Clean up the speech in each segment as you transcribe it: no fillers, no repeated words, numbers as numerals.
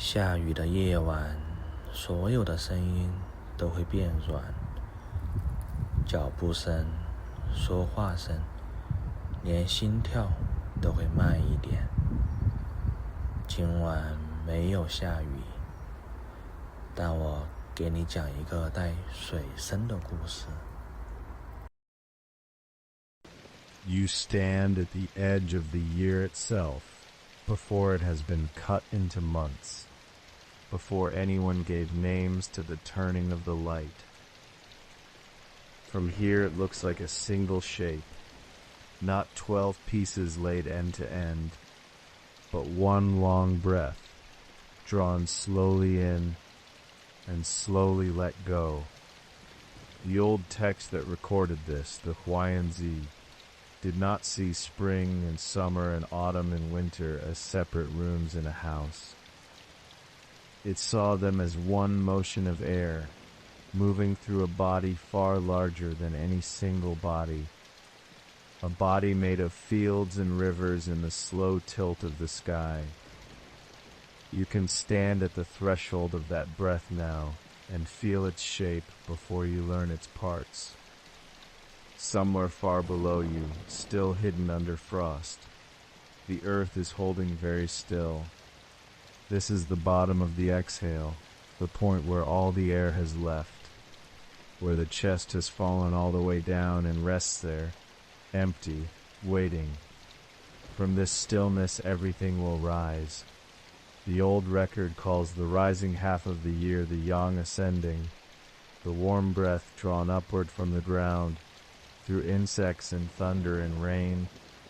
下雨的夜晚，所有的声音都会变软，脚步声、说话声，连心跳都会慢一点。今晚没有下雨，但我给你讲一个带水声的故事。You stand at the edge of the year itself, before it has been cut into months, before anyone gave names to the turning of the light. From here it looks like a single shape, not 12 pieces laid end to end, but one long breath, drawn slowly in and slowly let go. The old text that recorded this, the Huainanzi, did not see spring and summer and autumn and winter as separate rooms in a house. It saw them as one motion of air, moving through a body far larger than any single body, a body made of fields and rivers in the slow tilt of the sky. You can stand at the threshold of that breath now and feel its shape before you learn its parts. Somewhere far below you, still hidden under frost, the earth is holding very still. This is the bottom of the exhale, the point where all the air has left, where the chest has fallen all the way down and rests there, empty, waiting. From this stillness everything will rise. The old record calls the rising half of the year the yang ascending, the warm breath drawn upward from the ground, through insects and thunder and rain,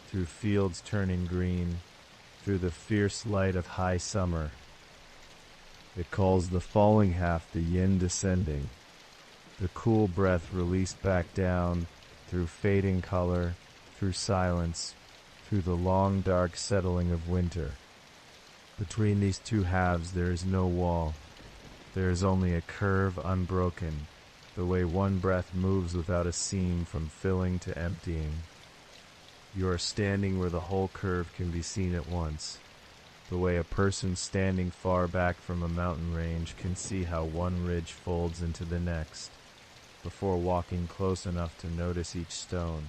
through fields turning green, through the fierce light of high summer. It calls the falling half the yin descending, the cool breath released back down, through fading color, through silence, through the long dark settling of winter. Between these two halves there is no wall. There is only a curve unbroken, the way one breath moves without a seam from filling to emptying. You are standing where the whole curve can be seen at once, the way a person standing far back from a mountain range can see how one ridge folds into the next, before walking close enough to notice each stone.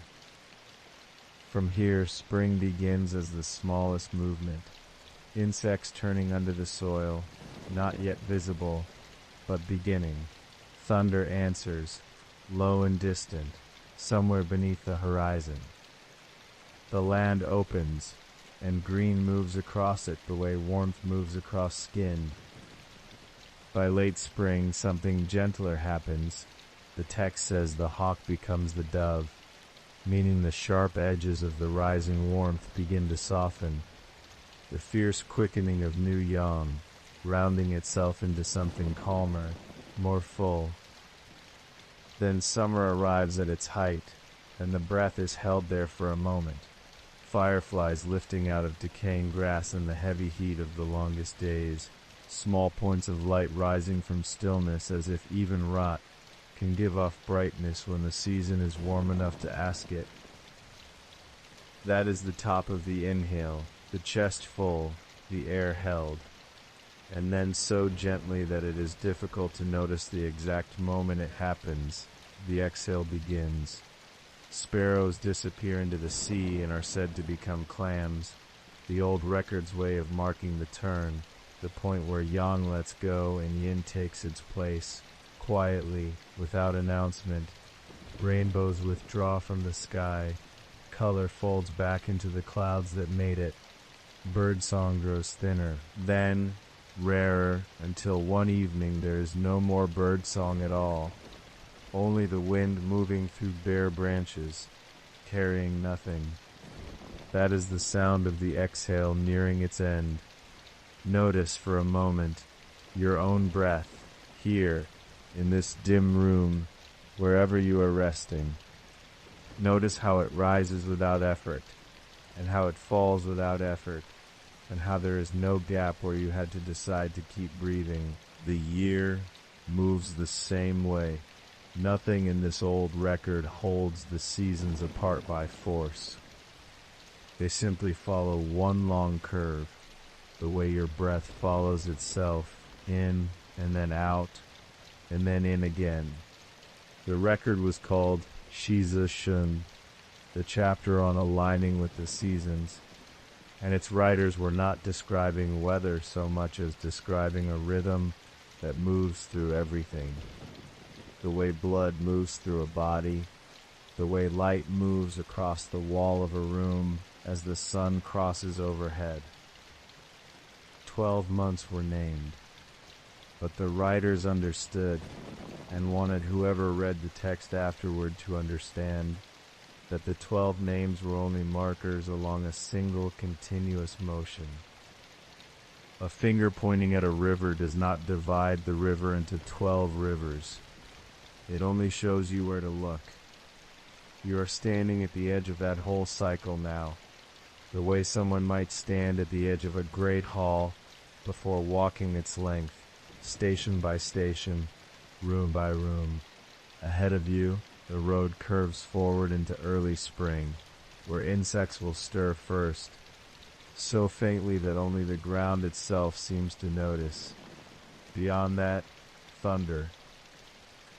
From here, spring begins as the smallest movement, insects turning under the soil, not yet visible, but beginning. Thunder answers, low and distant, somewhere beneath the horizon. The land opens, and green moves across it the way warmth moves across skin. By late spring, something gentler happens. The text says the hawk becomes the dove, meaning the sharp edges of the rising warmth begin to soften. The fierce quickening of new yang, rounding itself into something calmer, more full. Then summer arrives at its height, and the breath is held there for a moment. Fireflies lifting out of decaying grass in the heavy heat of the longest days, small points of light rising from stillness as if even rot can give off brightness when the season is warm enough to ask it. That is the top of the inhale, the chest full, the air held, and then so gently that it is difficult to notice the exact moment it happens, the exhale begins. Sparrows disappear into the sea and are said to become clams, the old record's way of marking the turn, the point where yang lets go and yin takes its place. Quietly, without announcement, rainbows withdraw from the sky, color folds back into the clouds that made it, birdsong grows thinner, then rarer, until one evening there is no more birdsong at all, only the wind moving through bare branches, carrying nothing. That is the sound of the exhale nearing its end. Notice for a moment your own breath, here, in this dim room, wherever you are resting. Notice how it rises without effort, and how it falls without effort, and how there is no gap where you had to decide to keep breathing. The year moves the same way. Nothing in this old record holds the seasons apart by force. They simply follow one long curve, the way your breath follows itself, in and then out, and then in again. The record was called Shiza Shun, the chapter on aligning with the seasons, and its writers were not describing weather so much as describing a rhythm that moves through everything. The way blood moves through a body, the way light moves across the wall of a room as the sun crosses overhead. 12 months were named, but the writers understood and wanted whoever read the text afterward to understand that the 12 names were only markers along a single continuous motion. A finger pointing at a river does not divide the river into 12 rivers. It only shows you where to look. You are standing at the edge of that whole cycle now, the way someone might stand at the edge of a great hall before walking its length, station by station, room by room. Ahead of you, the road curves forward into early spring, where insects will stir first, so faintly that only the ground itself seems to notice. Beyond that, thunder.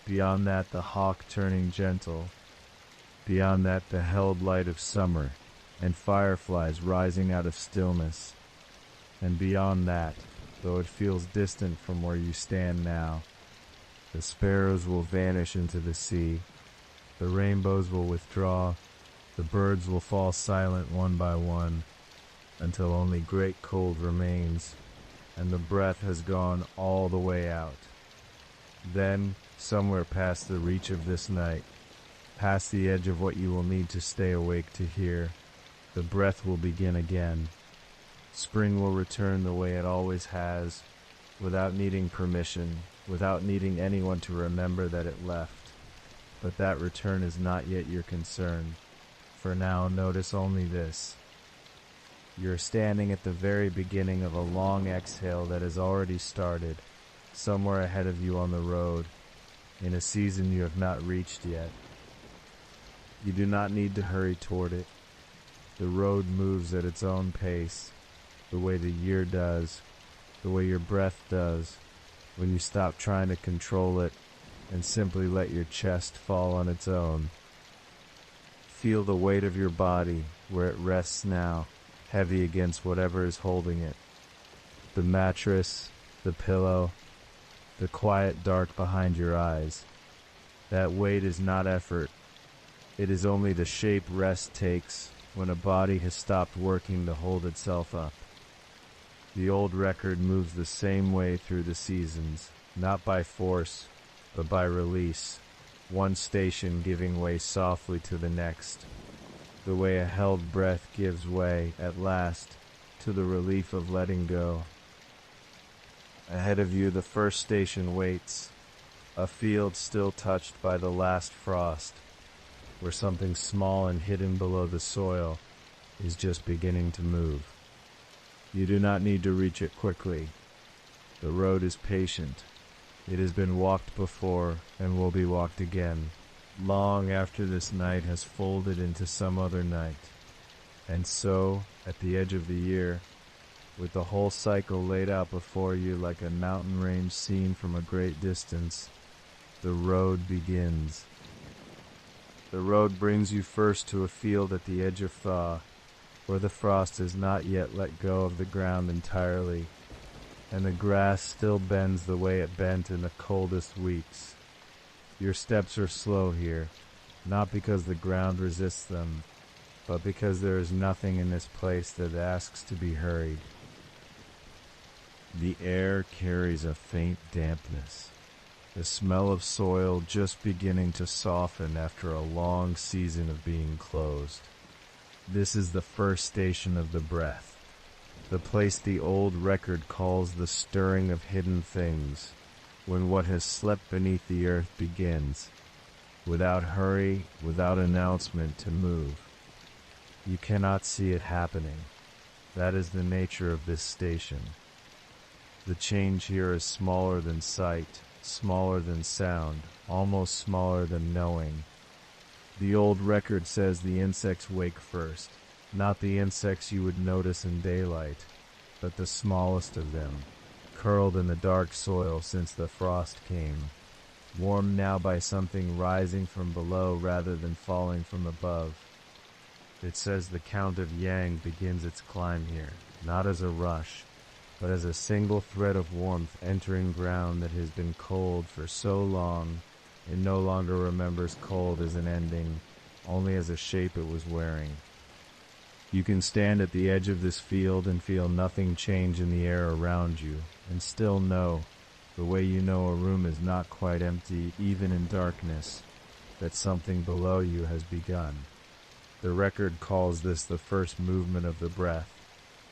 Beyond that, the hawk turning gentle. Beyond that, the held light of summer, and fireflies rising out of stillness. And beyond that, though it feels distant from where you stand now, the sparrows will vanish into the sea, the rainbows will withdraw, the birds will fall silent one by one, until only great cold remains, and the breath has gone all the way out. Then, somewhere past the reach of this night, past the edge of what you will need to stay awake to hear, the breath will begin again. Spring will return the way it always has, without needing permission, without needing anyone to remember that it left. But that return is not yet your concern. For now, notice only this. You're standing at the very beginning of a long exhale that has already started, somewhere ahead of you on the road, in a season you have not reached yet. You do not need to hurry toward it. The road moves at its own pace, the way the year does, the way your breath does, when you stop trying to control it and simply let your chest fall on its own. Feel the weight of your body where it rests now, heavy against whatever is holding it. The mattress, the pillow, the quiet dark behind your eyes. That weight is not effort. It is only the shape rest takes when a body has stopped working to hold itself up. The old record moves the same way through the seasons, not by force, but by release, one station giving way softly to the next, the way a held breath gives way, at last, to the relief of letting go. Ahead of you, the first station waits, a field still touched by the last frost, where something small and hidden below the soil is just beginning to move. You do not need to reach it quickly. The road is patient. It has been walked before and will be walked again, long after this night has folded into some other night. And so, at the edge of the year, with the whole cycle laid out before you like a mountain range seen from a great distance, the road begins. The road brings you first to a field at the edge of thaw, where the frost has not yet let go of the ground entirely, and the grass still bends the way it bent in the coldest weeks. Your steps are slow here, not because the ground resists them, but because there is nothing in this place that asks to be hurried. The air carries a faint dampness, the smell of soil just beginning to soften after a long season of being closed. This is the first station of the breath, the place the old record calls the stirring of hidden things, when what has slept beneath the earth begins, without hurry, without announcement, to move. You cannot see it happening. That is the nature of this station. The change here is smaller than sight, smaller than sound, almost smaller than knowing. The old record says the insects wake first, not the insects you would notice in daylight. but the smallest of them, curled in the dark soil since the frost came, warmed now by something rising from below rather than falling from above. It says the count of Yang begins its climb here, not as a rush, but as a single thread of warmth entering ground that has been cold for so long it no longer remembers cold as an ending, only as a shape it was wearing. You can stand at the edge of this field and feel nothing change in the air around you, and still know, the way you know a room is not quite empty even in darkness, that something below you has begun. The record calls this the first movement of the breath,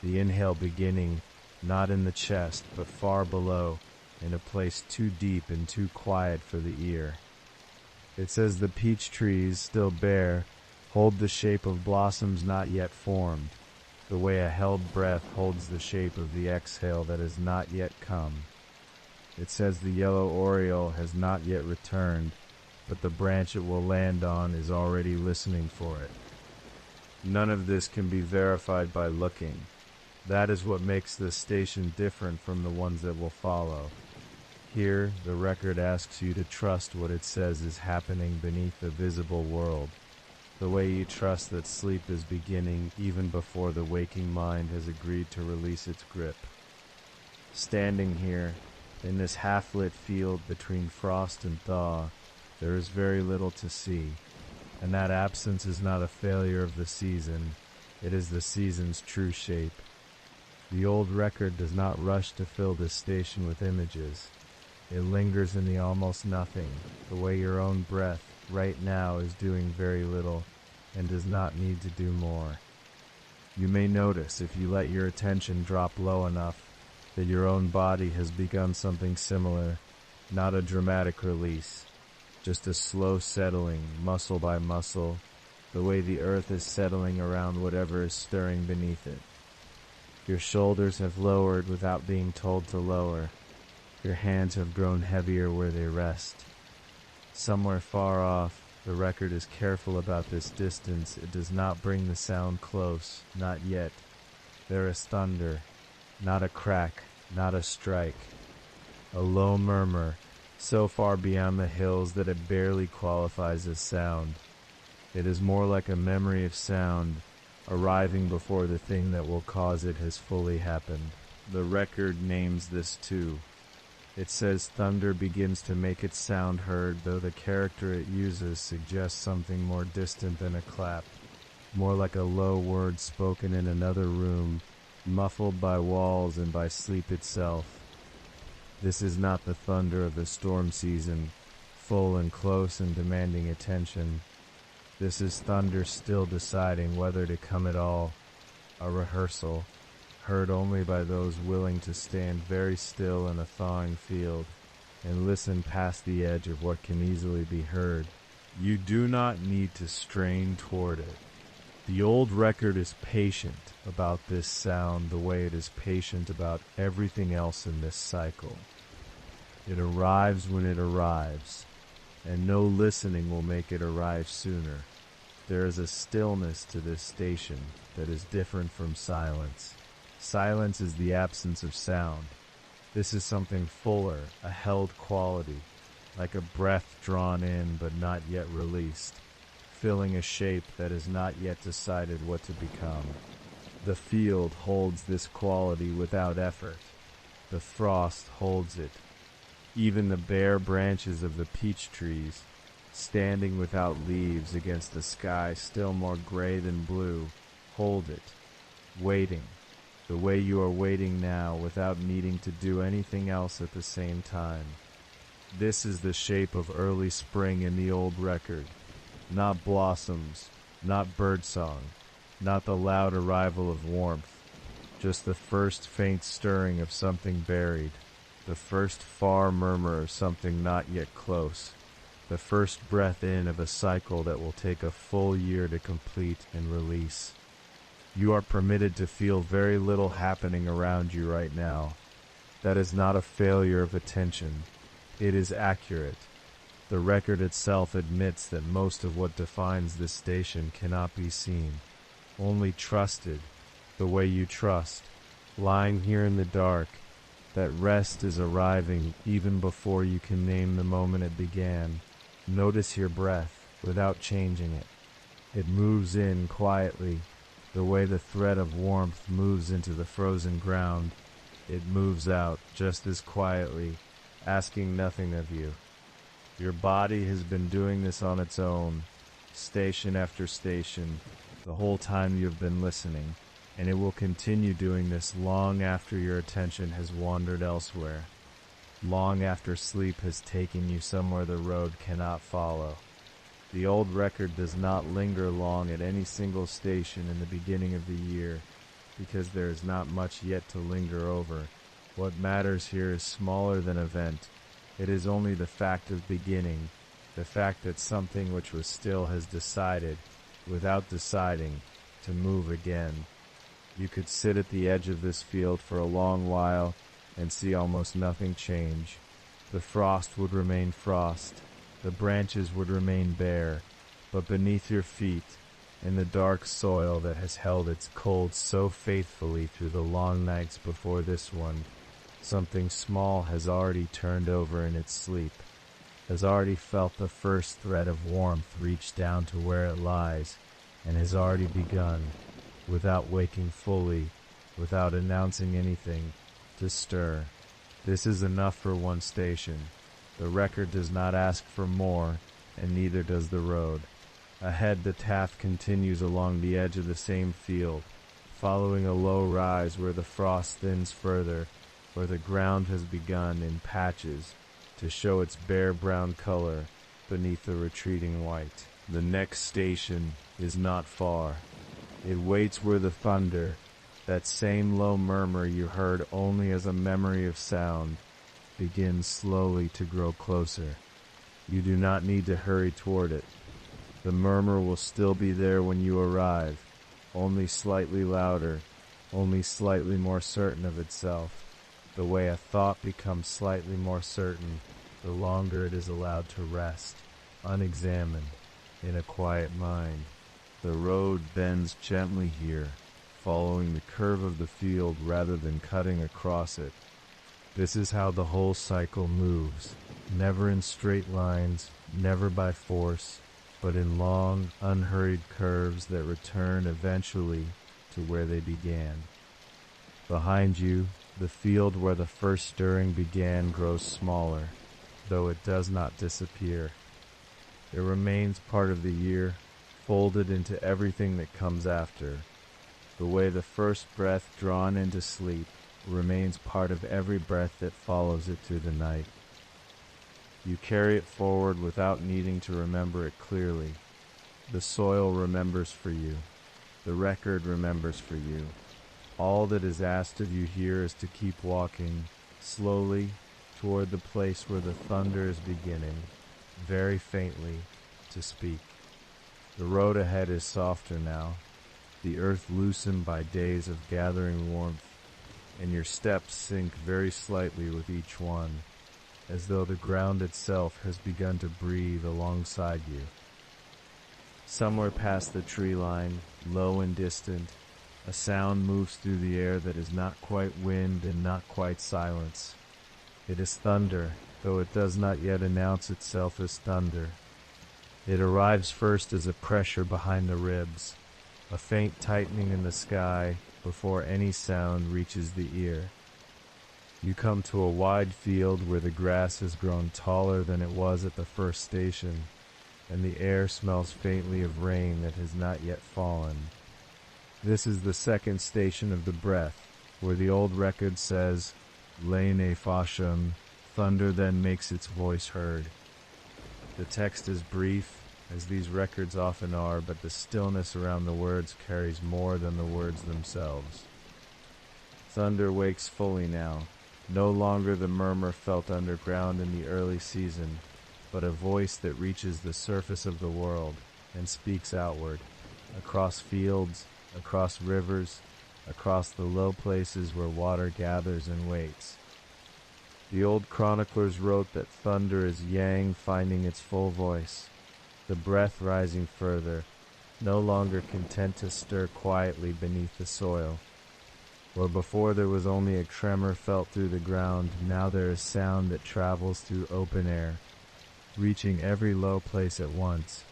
the inhale beginning not in the chest but far below, in a place too deep and too quiet for the ear. It says the peach trees, still bare, hold the shape of blossoms not yet formed, the way a held breath holds the shape of the exhale that has not yet come. It says the yellow oriole has not yet returned, but the branch it will land on is already listening for it. None of this can be verified by looking. That is what makes this station different from the ones that will follow. Here, the record asks you to trust what it says is happening beneath the visible world, the way you trust that sleep is beginning even before the waking mind has agreed to release its grip. Standing here, in this half-lit field between frost and thaw, there is very little to see, and that absence is not a failure of the season, it is the season's true shape. The old record does not rush to fill this station with images. It lingers in the almost nothing, the way your own breath, right now, is doing very little, and does not need to do more. You may notice, if you let your attention drop low enough, that your own body has begun something similar, not a dramatic release, just a slow settling, muscle by muscle, the way the earth is settling around whatever is stirring beneath it. Your shoulders have lowered without being told to lower. Your hands have grown heavier where they rest. Somewhere far off, the record is careful about this distance. It does not bring the sound close, not yet. There is thunder, not a crack, not a strike. A low murmur, so far beyond the hills that it barely qualifies as sound. It is more like a memory of sound, arriving before the thing that will cause it has fully happened. The record names this too. It says thunder begins to make its sound heard, though the character it uses suggests something more distant than a clap, more like a low word spoken in another room, muffled by walls and by sleep itself. This is not the thunder of the storm season, full and close and demanding attention. This is thunder still deciding whether to come at all, a rehearsal, heard only by those willing to stand very still in a thawing field and listen past the edge of what can easily be heard. You do not need to strain toward it. The old record is patient about this sound the way it is patient about everything else in this cycle. It arrives when it arrives, and no listening will make it arrive sooner. There is a stillness to this station that is different from silence. Silence is the absence of sound. This is something fuller, a held quality, like a breath drawn in but not yet released, filling a shape that has not yet decided what to become. The field holds this quality without effort. The frost holds it. Even the bare branches of the peach trees, standing without leaves against a sky still more gray than blue, hold it, waiting, the way you are waiting now without needing to do anything else at the same time. This is the shape of early spring in the old record. Not blossoms, not birdsong, not the loud arrival of warmth, just the first faint stirring of something buried, the first far murmur of something not yet close, the first breath in of a cycle that will take a full year to complete and release. You are permitted to feel very little happening around you right now. That is not a failure of attention. It is accurate. The record itself admits that most of what defines this station cannot be seen, only trusted, the way you trust, lying here in the dark, that rest is arriving even before you can name the moment it began. Notice your breath without changing it. It moves in quietly, the way the thread of warmth moves into the frozen ground. It moves out just as quietly, asking nothing of you. Your body has been doing this on its own, station after station, the whole time you have been listening, and it will continue doing this long after your attention has wandered elsewhere, long after sleep has taken you somewhere the road cannot follow. The old record does not linger long at any single station in the beginning of the year, because there is not much yet to linger over. What matters here is smaller than event. It is only the fact of beginning, the fact that something which was still has decided, without deciding, to move again. You could sit at the edge of this field for a long while and see almost nothing change. The frost would remain frost. The branches would remain bare, but beneath your feet, in the dark soil that has held its cold so faithfully through the long nights before this one, something small has already turned over in its sleep, has already felt the first thread of warmth reach down to where it lies, and has already begun, without waking fully, without announcing anything, to stir. This is enough for one station. The record does not ask for more, and neither does the road. Ahead the path continues along the edge of the same field, following a low rise where the frost thins further, where the ground has begun, in patches, to show its bare brown color beneath the retreating white. The next station is not far. It waits where the thunder, that same low murmur you heard only as a memory of sound, begins slowly to grow closer. You do not need to hurry toward it. The murmur will still be there when you arrive, only slightly louder, only slightly more certain of itself, the way a thought becomes slightly more certain the longer it is allowed to rest, unexamined, in a quiet mind. The road bends gently here, following the curve of the field rather than cutting across it. This is how the whole cycle moves, never in straight lines, never by force, but in long, unhurried curves that return eventually to where they began. Behind you, the field where the first stirring began grows smaller, though it does not disappear. It remains part of the year, folded into everything that comes after. The way the first breath drawn into sleep remains part of every breath that follows it through the night. You carry it forward without needing to remember it clearly. The soil remembers for you. The record remembers for you. All that is asked of you here is to keep walking, slowly, toward the place where the thunder is beginning, very faintly, to speak. The road ahead is softer now, the earth loosened by days of gathering warmth, and your steps sink very slightly with each one, as though the ground itself has begun to breathe alongside you. Somewhere past the tree line, low and distant, a sound moves through the air that is not quite wind and not quite silence. It is thunder, though it does not yet announce itself as thunder. It arrives first as a pressure behind the ribs, a faint tightening in the sky before any sound reaches the ear. You come to a wide field where the grass has grown taller than it was at the first station, and the air smells faintly of rain that has not yet fallen. This is the second station of the breath, where the old record says, Lene Fasham, thunder then makes its voice heard. The text is brief, as these records often are, but the stillness around the words carries more than the words themselves. Thunder wakes fully now, no longer the murmur felt underground in the early season, but a voice that reaches the surface of the world and speaks outward, across fields, across rivers, across the low places where water gathers and waits. The old chroniclers wrote that thunder is yang finding its full voice, the breath rising further, no longer content to stir quietly beneath the soil. Where before there was only a tremor felt through the ground, now there is sound that travels through open air, reaching every low place at once,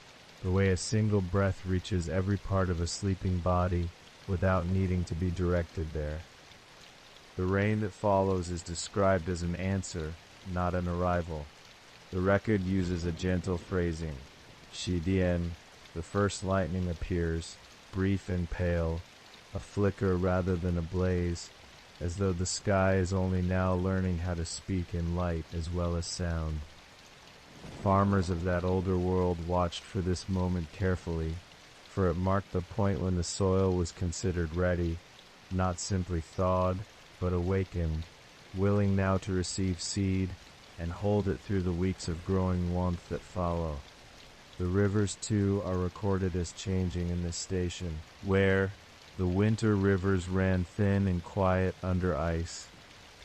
the way a single breath reaches every part of a sleeping body without needing to be directed there. The rain that follows is described as an answer, not an arrival. The record uses a gentle phrasing. Shi Dian, the first lightning appears, brief and pale, a flicker rather than a blaze, as though the sky is only now learning how to speak in light as well as sound. Farmers of that older world watched for this moment carefully, for it marked the point when the soil was considered ready, not simply thawed, but awakened, willing now to receive seed and hold it through the weeks of growing warmth that follow. The rivers, too, are recorded as changing in this station, where the winter rivers ran thin and quiet under ice,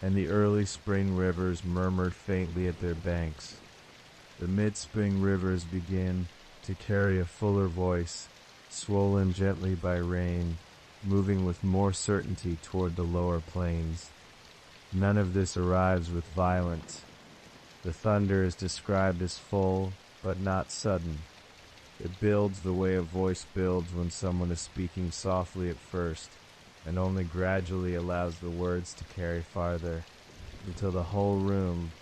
and the early spring rivers murmured faintly at their banks. The mid-spring rivers begin to carry a fuller voice, swollen gently by rain, moving with more certainty toward the lower plains. None of this arrives with violence. The thunder is described as full, but not sudden. It builds the way a voice builds when someone is speaking softly at first, and only gradually allows the words to carry farther, until the whole room,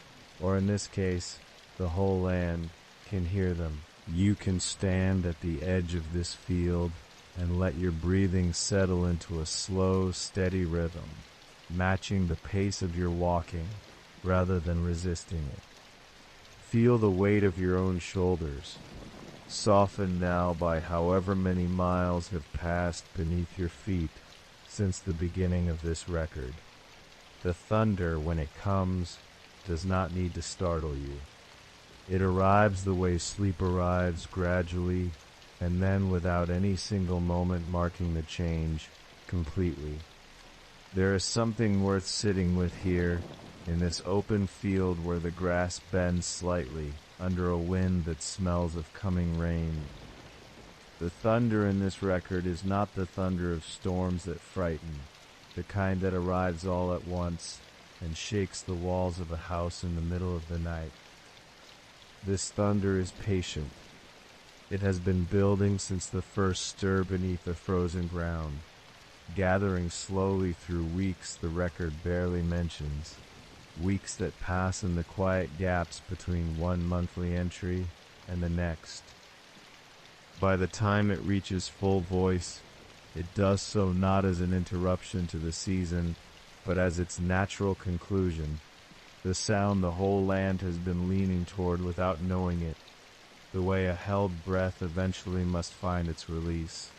or in this case, the whole land, can hear them. You can stand at the edge of this field and let your breathing settle into a slow, steady rhythm, matching the pace of your walking rather than resisting it. Feel the weight of your own shoulders, softened now by however many miles have passed beneath your feet since the beginning of this record. The thunder, when it comes, does not need to startle you. It arrives the way sleep arrives, gradually, and then without any single moment marking the change, completely. There is something worth sitting with here, in this open field where the grass bends slightly under a wind that smells of coming rain. The thunder in this record is not the thunder of storms that frighten, the kind that arrives all at once and shakes the walls of a house in the middle of the night. This thunder is patient. It has been building since the first stir beneath the frozen ground, gathering slowly through weeks the record barely mentions, weeks that pass in the quiet gaps between one monthly entry and the next. By the time it reaches full voice, it does so not as an interruption to the season, but as its natural conclusion, the sound the whole land has been leaning toward without knowing it, the way a held breath eventually must find its release,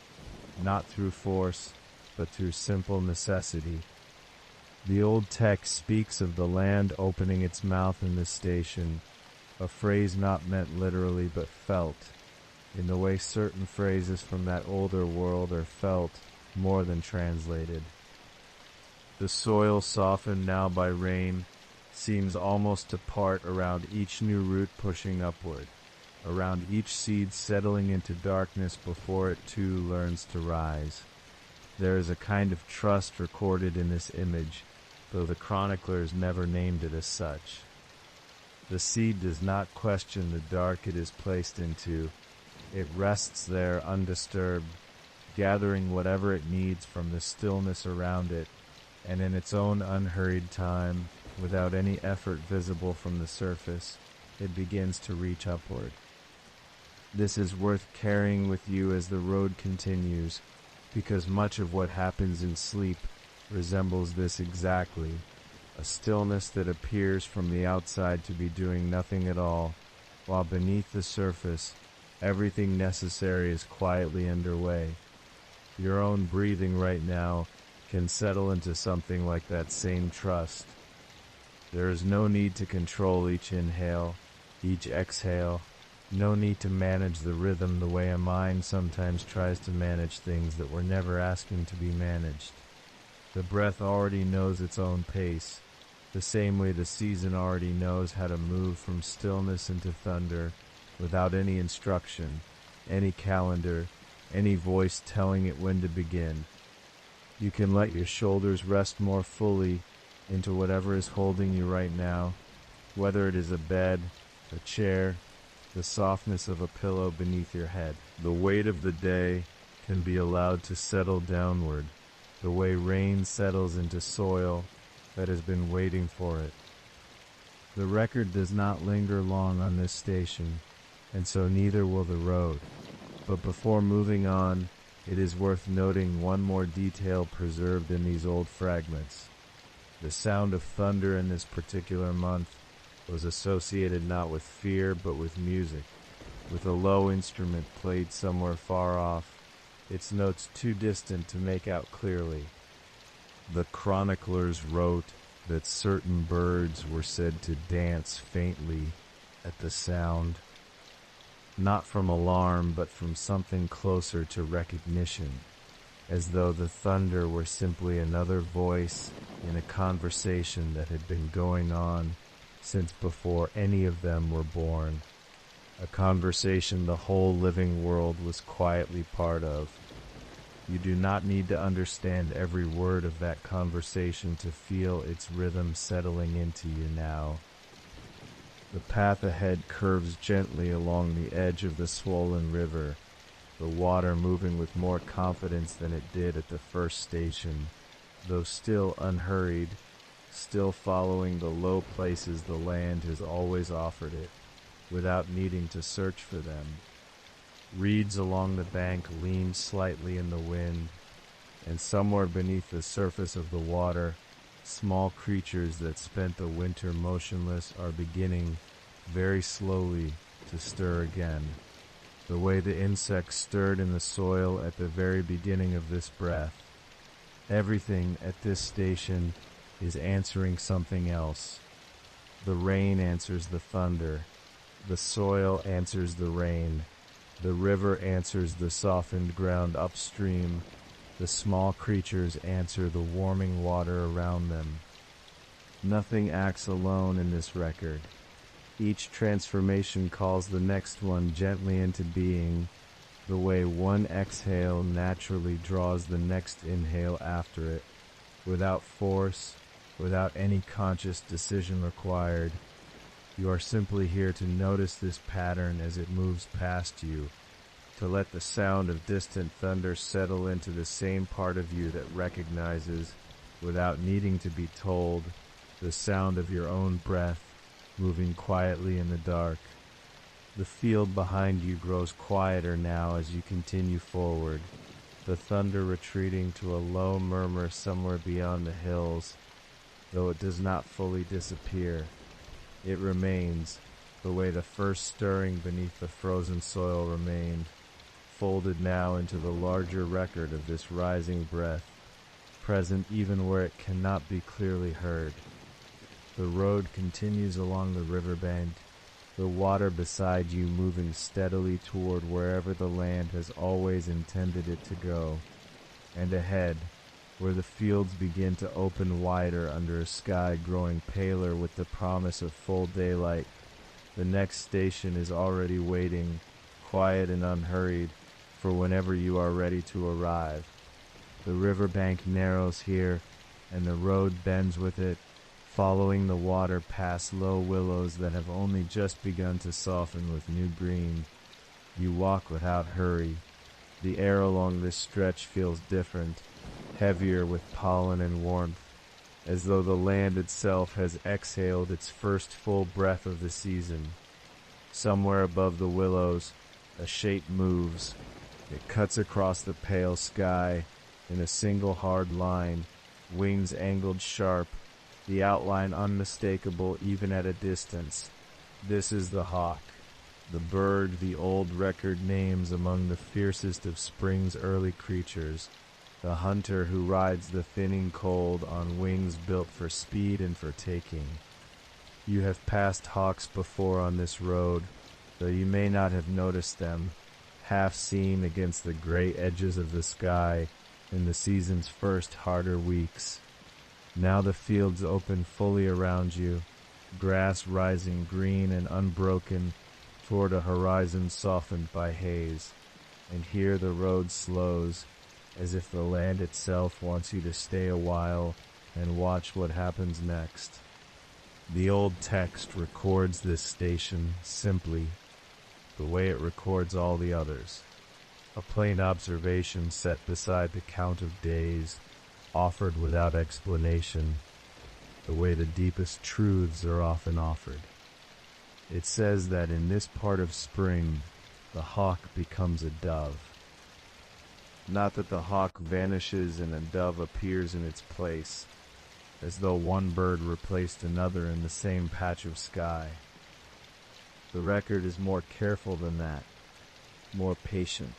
not through force, but through simple necessity. The old text speaks of the land opening its mouth in this station, a phrase not meant literally but felt, in the way certain phrases from that older world are felt more than translated. The soil, softened now by rain, seems almost to part around each new root pushing upward, around each seed settling into darkness before it too learns to rise. There is a kind of trust recorded in this image, though the chroniclers never named it as such. The seed does not question the dark it is placed into. It rests there undisturbed, gathering whatever it needs from the stillness around it, and in its own unhurried time, without any effort visible from the surface, it begins to reach upward. This is worth carrying with you as the road continues, because much of what happens in sleep resembles this exactly, a stillness that appears from the outside to be doing nothing at all, while beneath the surface, everything necessary is quietly underway. Your own breathing right now can settle into something like that same trust. There is no need to control each inhale, each exhale, no need to manage the rhythm the way a mind sometimes tries to manage things that were never asking to be managed. The breath already knows its own pace, the same way the season already knows how to move from stillness into thunder without any instruction, any calendar, any voice telling it when to begin. You can let your shoulders rest more fully into whatever is holding you right now, whether it is a bed, a chair, the softness of a pillow beneath your head. The weight of the day can be allowed to settle downward, the way rain settles into soil that has been waiting for it. The record does not linger long on this station, and so neither will the road. But before moving on, it is worth noting one more detail preserved in these old fragments. The sound of thunder in this particular month was associated not with fear but with music, with a low instrument played somewhere far off, its notes too distant to make out clearly. The chroniclers wrote that certain birds were said to dance faintly at the sound, not from alarm but from something closer to recognition, as though the thunder were simply another voice in a conversation that had been going on since before any of them were born, a conversation the whole living world was quietly part of. You do not need to understand every word of that conversation to feel its rhythm settling into you now. The path ahead curves gently along the edge of the swollen river, the water moving with more confidence than it did at the first station, though still unhurried, still following the low places the land has always offered it, without needing to search for them. Reeds along the bank lean slightly in the wind, and somewhere beneath the surface of the water, small creatures that spent the winter motionless are beginning, very slowly, to stir again, the way the insects stirred in the soil at the very beginning of this breath. Everything at this station is answering something else. The rain answers the thunder, the soil answers the rain, the river answers the softened ground upstream, the small creatures answer the warming water around them. Nothing acts alone in this record. Each transformation calls the next one gently into being, the way one exhale naturally draws the next inhale after it, without force, without any conscious decision required. You are simply here to notice this pattern as it moves past you, to let the sound of distant thunder settle into the same part of you that recognizes, without needing to be told, the sound of your own breath moving quietly in the dark. The field behind you grows quieter now as you continue forward, the thunder retreating to a low murmur somewhere beyond the hills, though it does not fully disappear. It remains, the way the first stirring beneath the frozen soil remained, folded now into the larger record of this rising breath, present even where it cannot be clearly heard. The road continues along the riverbank, the water beside you moving steadily toward wherever the land has always intended it to go, and ahead, where the fields begin to open wider under a sky growing paler with the promise of full daylight, the next station is already waiting, quiet and unhurried, for whenever you are ready to arrive. The riverbank narrows here, and the road bends with it, following the water past low willows that have only just begun to soften with new green. You walk without hurry. The air along this stretch feels different, heavier with pollen and warmth, as though the land itself has exhaled its first full breath of the season. Somewhere above the willows, a shape moves. It cuts across the pale sky in a single hard line, wings angled sharp, the outline unmistakable even at a distance. This is the hawk, the bird the old record names among the fiercest of spring's early creatures, the hunter who rides the thinning cold on wings built for speed and for taking. You have passed hawks before on this road, though you may not have noticed them, half seen against the gray edges of the sky in the season's first harder weeks. Now the fields open fully around you, grass rising green and unbroken toward a horizon softened by haze, and here the road slows, as if the land itself wants you to stay a while and watch what happens next. The old text records this station simply, the way it records all the others. A plain observation set beside the count of days, offered without explanation, the way the deepest truths are often offered. It says that in this part of spring, the hawk becomes a dove. Not that the hawk vanishes and a dove appears in its place, as though one bird replaced another in the same patch of sky. The record is more careful than that, more patient.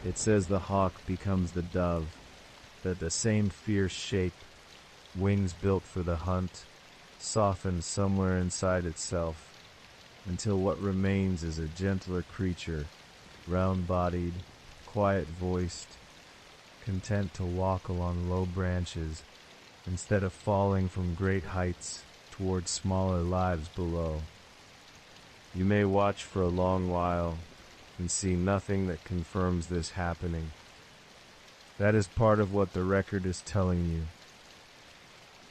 It says the hawk becomes the dove, that the same fierce shape, wings built for the hunt, softens somewhere inside itself, until what remains is a gentler creature, round-bodied, quiet-voiced, content to walk along low branches instead of falling from great heights towards smaller lives below. You may watch for a long while and see nothing that confirms this happening. That is part of what the record is telling you.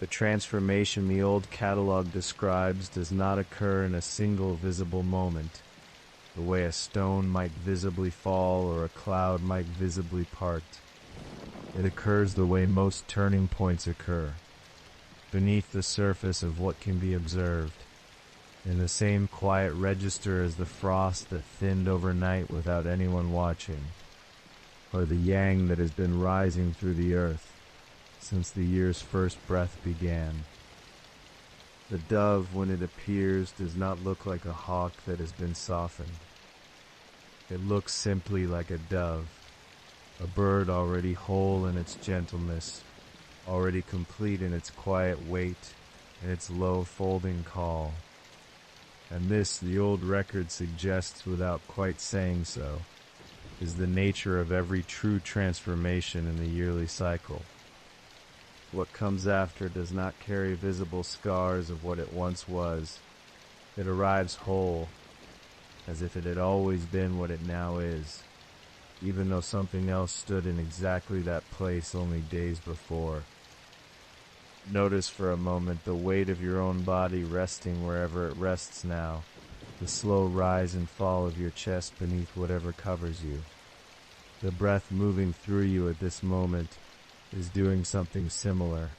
The transformation the old catalog describes does not occur in a single visible moment, the way a stone might visibly fall or a cloud might visibly part. It occurs the way most turning points occur, beneath the surface of what can be observed, in the same quiet register as the frost that thinned overnight without anyone watching, or the yang that has been rising through the earth since the year's first breath began. The dove, when it appears, does not look like a hawk that has been softened. It looks simply like a dove, a bird already whole in its gentleness, already complete in its quiet weight and its low folding call. And this, the old record suggests without quite saying so, is the nature of every true transformation in the yearly cycle. What comes after does not carry visible scars of what it once was. It arrives whole, as if it had always been what it now is, even though something else stood in exactly that place only days before. Notice for a moment the weight of your own body resting wherever it rests now, the slow rise and fall of your chest beneath whatever covers you. The breath moving through you at this moment is doing something similar,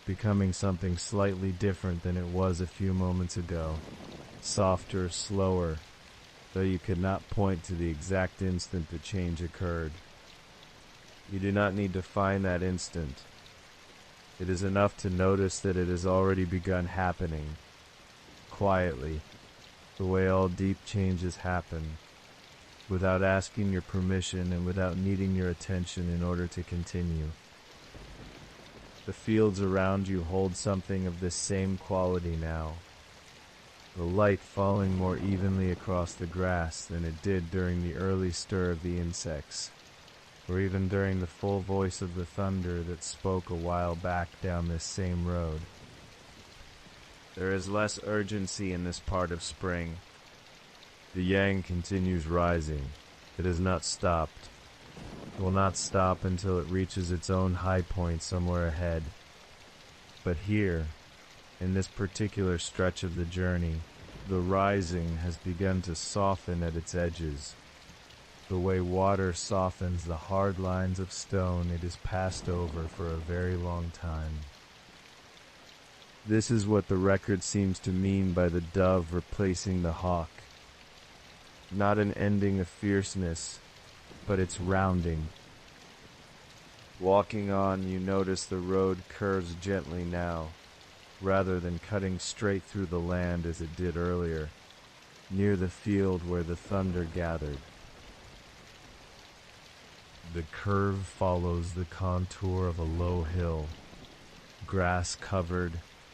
becoming something slightly different than it was a few moments ago, softer, slower, though you could not point to the exact instant the change occurred. You do not need to find that instant. It is enough to notice that it has already begun happening, quietly, the way all deep changes happen, without asking your permission and without needing your attention in order to continue. The fields around you hold something of this same quality now, the light falling more evenly across the grass than it did during the early stir of the insects, or even during the full voice of the thunder that spoke a while back down this same road. There is less urgency in this part of spring. The yang continues rising. It has not stopped. It will not stop until it reaches its own high point somewhere ahead. But here, in this particular stretch of the journey, the rising has begun to soften at its edges. The way water softens the hard lines of stone it has passed over for a very long time. This is what the record seems to mean by the dove replacing the hawk. Not an ending of fierceness, but its rounding. Walking on, you notice the road curves gently now, rather than cutting straight through the land as it did earlier, near the field where the thunder gathered. The curve follows the contour of a low hill, grass-covered,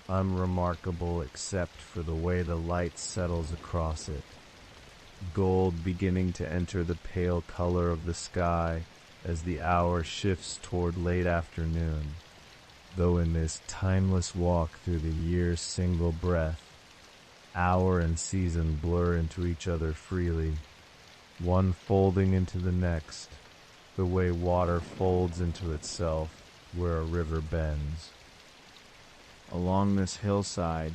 unremarkable except for the way the light settles across it, gold beginning to enter the pale color of the sky as the hour shifts toward late afternoon, though in this timeless walk through the year's single breath, hour and season blur into each other freely, one folding into the next, the way water folds into itself where a river bends. Along this hillside,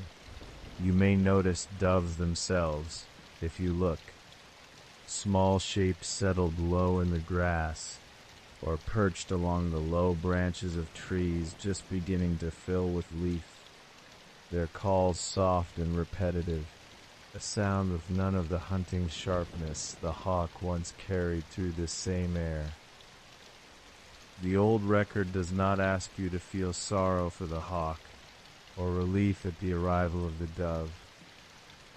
you may notice doves themselves if you look. Small shapes settled low in the grass or perched along the low branches of trees just beginning to fill with leaf. Their calls soft and repetitive, a sound with none of the hunting sharpness the hawk once carried through this same air. The old record does not ask you to feel sorrow for the hawk or relief at the arrival of the dove.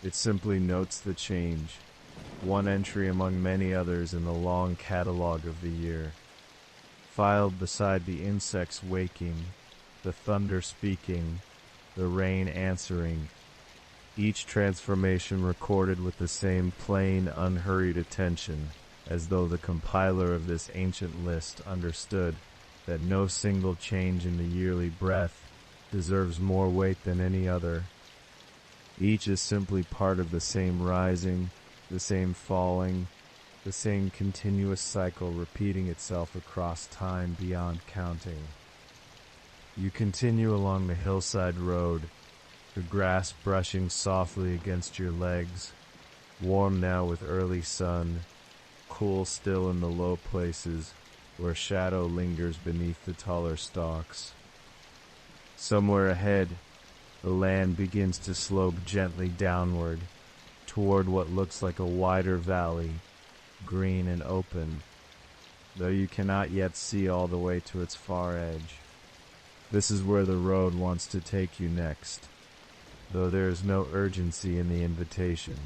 It simply notes the change, one entry among many others in the long catalog of the year, filed beside the insects waking, the thunder speaking, the rain answering, each transformation recorded with the same plain, unhurried attention, as though the compiler of this ancient list understood that no single change in the yearly breath deserves more weight than any other. Each is simply part of the same rising, the same falling, the same continuous cycle repeating itself across time beyond counting. You continue along the hillside road, the grass brushing softly against your legs, warm now with early sun, cool still in the low places where shadow lingers beneath the taller stalks. Somewhere ahead, the land begins to slope gently downward toward what looks like a wider valley, green and open, though you cannot yet see all the way to its far edge. This is where the road wants to take you next, though there is no urgency in the invitation.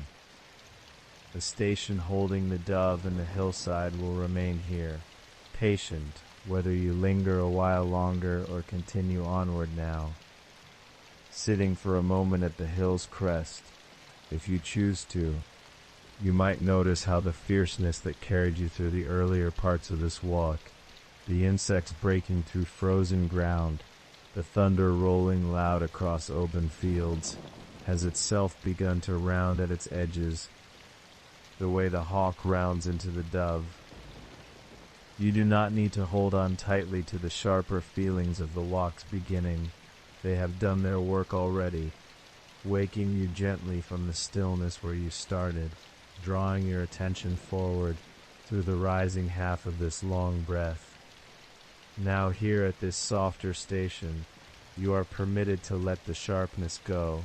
The station holding the dove and the hillside will remain here, patient, whether you linger a while longer or continue onward now. Sitting for a moment at the hill's crest, if you choose to, you might notice how the fierceness that carried you through the earlier parts of this walk, the insects breaking through frozen ground, the thunder rolling loud across open fields, has itself begun to round at its edges, the way the hawk rounds into the dove. You do not need to hold on tightly to the sharper feelings of the walk's beginning. They have done their work already, waking you gently from the stillness where you started, drawing your attention forward through the rising half of this long breath. Now here at this softer station, you are permitted to let the sharpness go,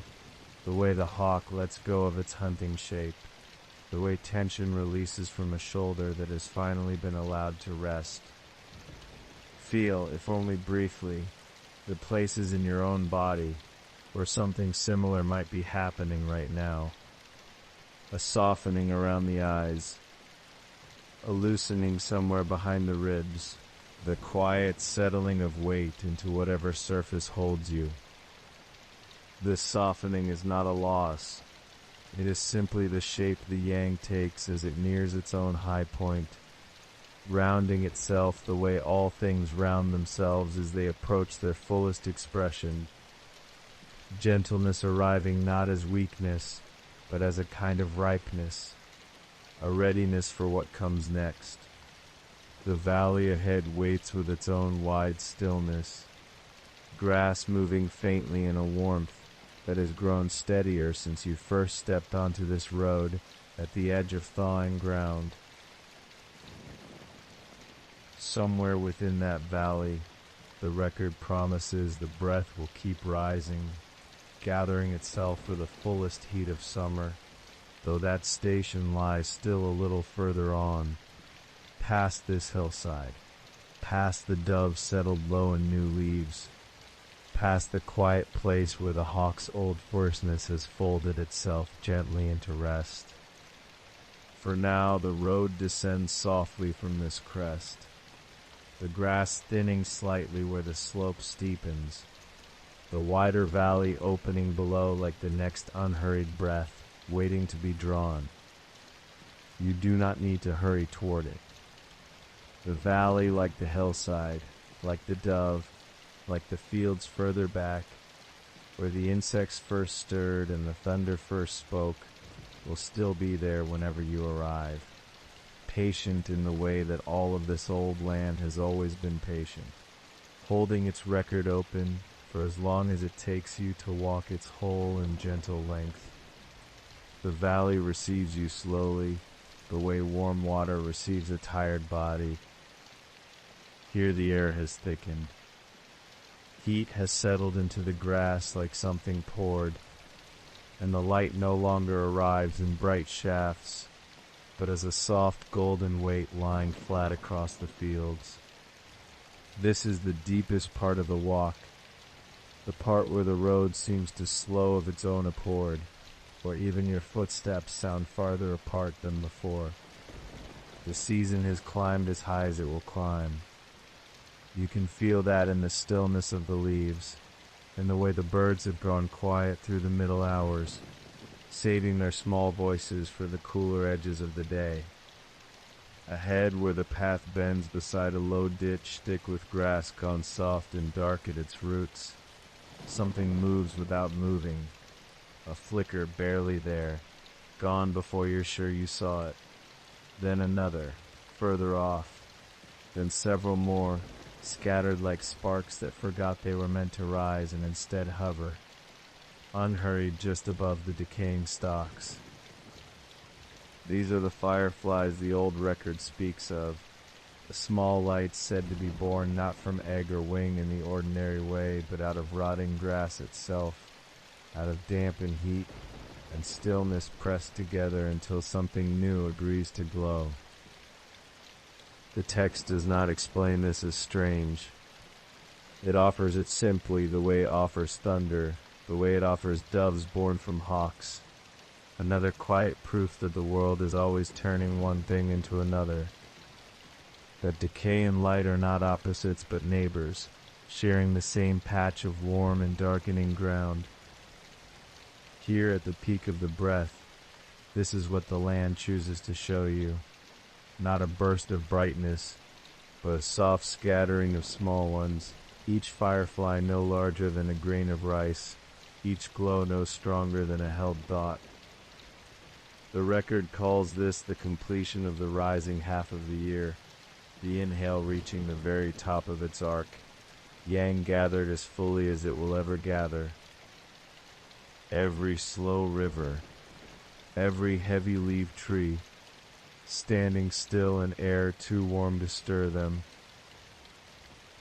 the way the hawk lets go of its hunting shape, the way tension releases from a shoulder that has finally been allowed to rest. Feel, if only briefly, the places in your own body where something similar might be happening right now. A softening around the eyes, a loosening somewhere behind the ribs, the quiet settling of weight into whatever surface holds you. This softening is not a loss. It is simply the shape the yang takes as it nears its own high point, rounding itself the way all things round themselves as they approach their fullest expression. Gentleness arriving not as weakness, but as a kind of ripeness, a readiness for what comes next. The valley ahead waits with its own wide stillness, grass moving faintly in a warmth that has grown steadier since you first stepped onto this road at the edge of thawing ground. Somewhere within that valley, the record promises the breath will keep rising, gathering itself for the fullest heat of summer, though that station lies still a little further on, past this hillside, past the doves settled low in new leaves, past the quiet place where the hawk's old fierceness has folded itself gently into rest. For now the road descends softly from this crest, the grass thinning slightly where the slope steepens, the wider valley opening below like the next unhurried breath waiting to be drawn. You do not need to hurry toward it. The valley, like the hillside, like the dove, like the fields further back, where the insects first stirred and the thunder first spoke, will still be there whenever you arrive, patient in the way that all of this old land has always been patient, holding its record open for as long as it takes you to walk its whole and gentle length. The valley receives you slowly, the way warm water receives a tired body. Here the air has thickened. Heat has settled into the grass like something poured, and the light no longer arrives in bright shafts, but as a soft golden weight lying flat across the fields. This is the deepest part of the walk, the part where the road seems to slow of its own accord, where even your footsteps sound farther apart than before. The season has climbed as high as it will climb. You can feel that in the stillness of the leaves, in the way the birds have grown quiet through the middle hours, saving their small voices for the cooler edges of the day. Ahead, where the path bends beside a low ditch thick with grass gone soft and dark at its roots, something moves without moving, a flicker barely there, gone before you're sure you saw it. Then another, further off, then several more, scattered like sparks that forgot they were meant to rise and instead hover, unhurried just above the decaying stalks. These are the fireflies the old record speaks of, the small lights said to be born not from egg or wing in the ordinary way, but out of rotting grass itself, out of damp and heat and stillness pressed together until something new agrees to glow. The text does not explain this as strange. It offers it simply the way it offers thunder, the way it offers doves born from hawks. Another quiet proof that the world is always turning one thing into another. That decay and light are not opposites but neighbors, sharing the same patch of warm and darkening ground. Here at the peak of the breath, this is what the land chooses to show you. Not a burst of brightness, but a soft scattering of small ones, each firefly no larger than a grain of rice, each glow no stronger than a held thought. The record calls this the completion of the rising half of the year, the inhale reaching the very top of its arc, yang gathered as fully as it will ever gather. Every slow river, every heavy-leaved tree, standing still in air too warm to stir them.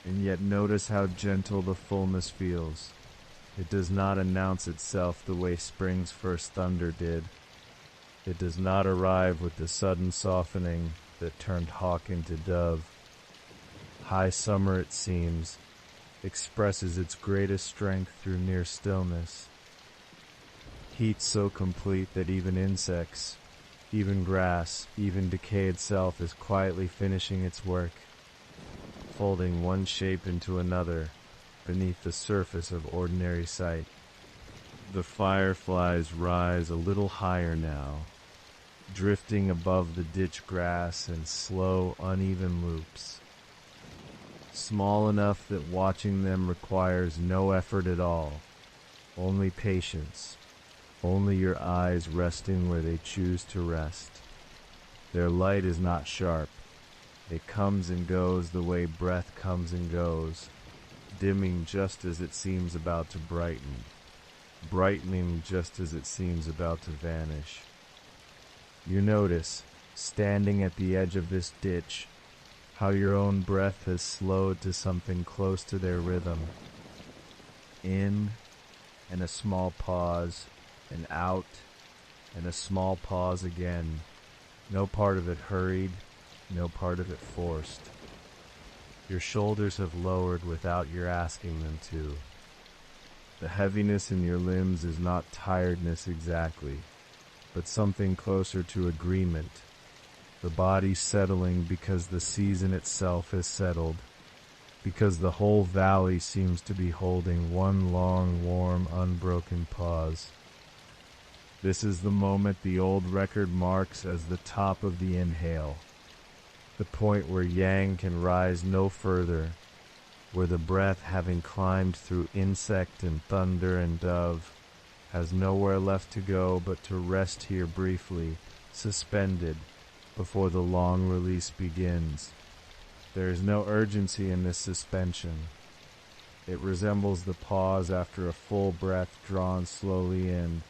And yet notice how gentle the fullness feels. It does not announce itself the way spring's first thunder did. It does not arrive with the sudden softening that turned hawk into dove. High summer, it seems, expresses its greatest strength through near stillness. Heat so complete that even insects, even grass, even decay itself is quietly finishing its work, folding one shape into another beneath the surface of ordinary sight. The fireflies rise a little higher now, drifting above the ditch grass in slow, uneven loops, small enough that watching them requires no effort at all, only patience. Only your eyes resting where they choose to rest. Their light is not sharp. It comes and goes the way breath comes and goes, dimming just as it seems about to brighten, brightening just as it seems about to vanish. You notice, standing at the edge of this ditch, how your own breath has slowed to something close to their rhythm. In, and a small pause, and out, and a small pause again. No part of it hurried, no part of it forced. Your shoulders have lowered without your asking them to. The heaviness in your limbs is not tiredness exactly, but something closer to agreement. The body settling because the season itself has settled, because the whole valley seems to be holding one long, warm, unbroken pause. This is the moment the old record marks as the top of the inhale, the point where yang can rise no further, where the breath, having climbed through insect and thunder and dove, has nowhere left to go but to rest here briefly, suspended, before the long release begins. There is no urgency in this suspension. It resembles the pause after a full breath drawn slowly in,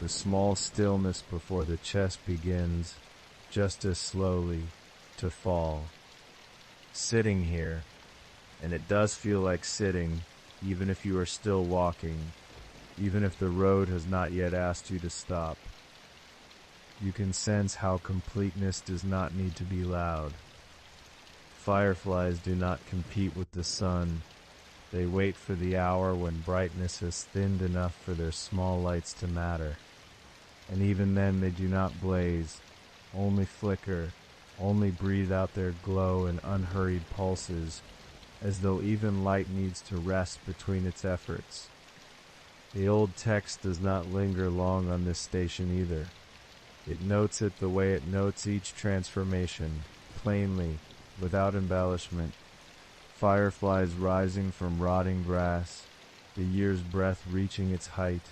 the small stillness before the chest begins, just as slowly, to fall. Sitting here, and it does feel like sitting, even if you are still walking, even if the road has not yet asked you to stop. You can sense how completeness does not need to be loud. Fireflies do not compete with the sun. They wait for the hour when brightness has thinned enough for their small lights to matter. And even then they do not blaze, only flicker, only breathe out their glow in unhurried pulses, as though even light needs to rest between its efforts. The old text does not linger long on this station either. It notes it the way it notes each transformation, plainly, without embellishment. Fireflies rising from rotting grass, the year's breath reaching its height,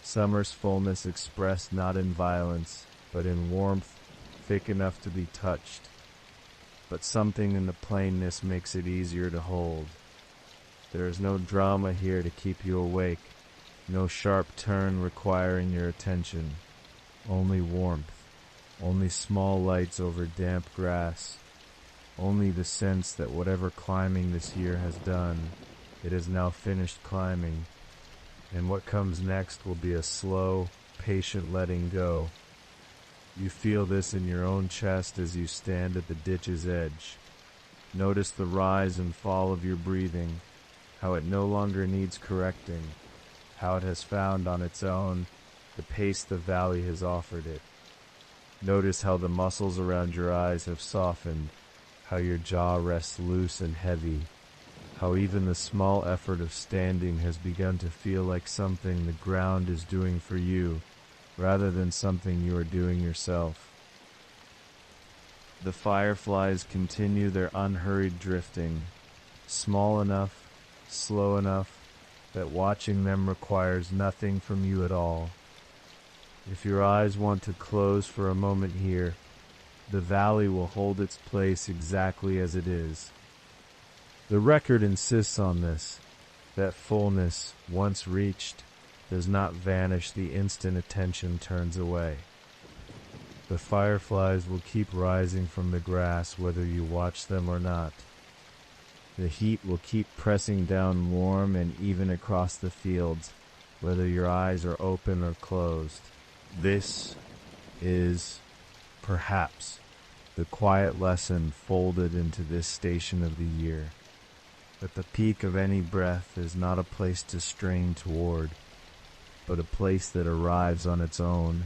summer's fullness expressed not in violence, but in warmth thick enough to be touched. But something in the plainness makes it easier to hold. There is no drama here to keep you awake, no sharp turn requiring your attention. Only warmth, only small lights over damp grass, only the sense that whatever climbing this year has done, it has now finished climbing, and what comes next will be a slow, patient letting go. You feel this in your own chest as you stand at the ditch's edge. Notice the rise and fall of your breathing, how it no longer needs correcting, how it has found on its own the pace the valley has offered it. Notice how the muscles around your eyes have softened, how your jaw rests loose and heavy, how even the small effort of standing has begun to feel like something the ground is doing for you, rather than something you are doing yourself. The fireflies continue their unhurried drifting, small enough, slow enough, that watching them requires nothing from you at all. If your eyes want to close for a moment here, the valley will hold its place exactly as it is. The record insists on this, that fullness, once reached, does not vanish the instant attention turns away. The fireflies will keep rising from the grass whether you watch them or not. The heat will keep pressing down warm and even across the fields, whether your eyes are open or closed. This is, perhaps, the quiet lesson folded into this station of the year, that the peak of any breath is not a place to strain toward, but a place that arrives on its own,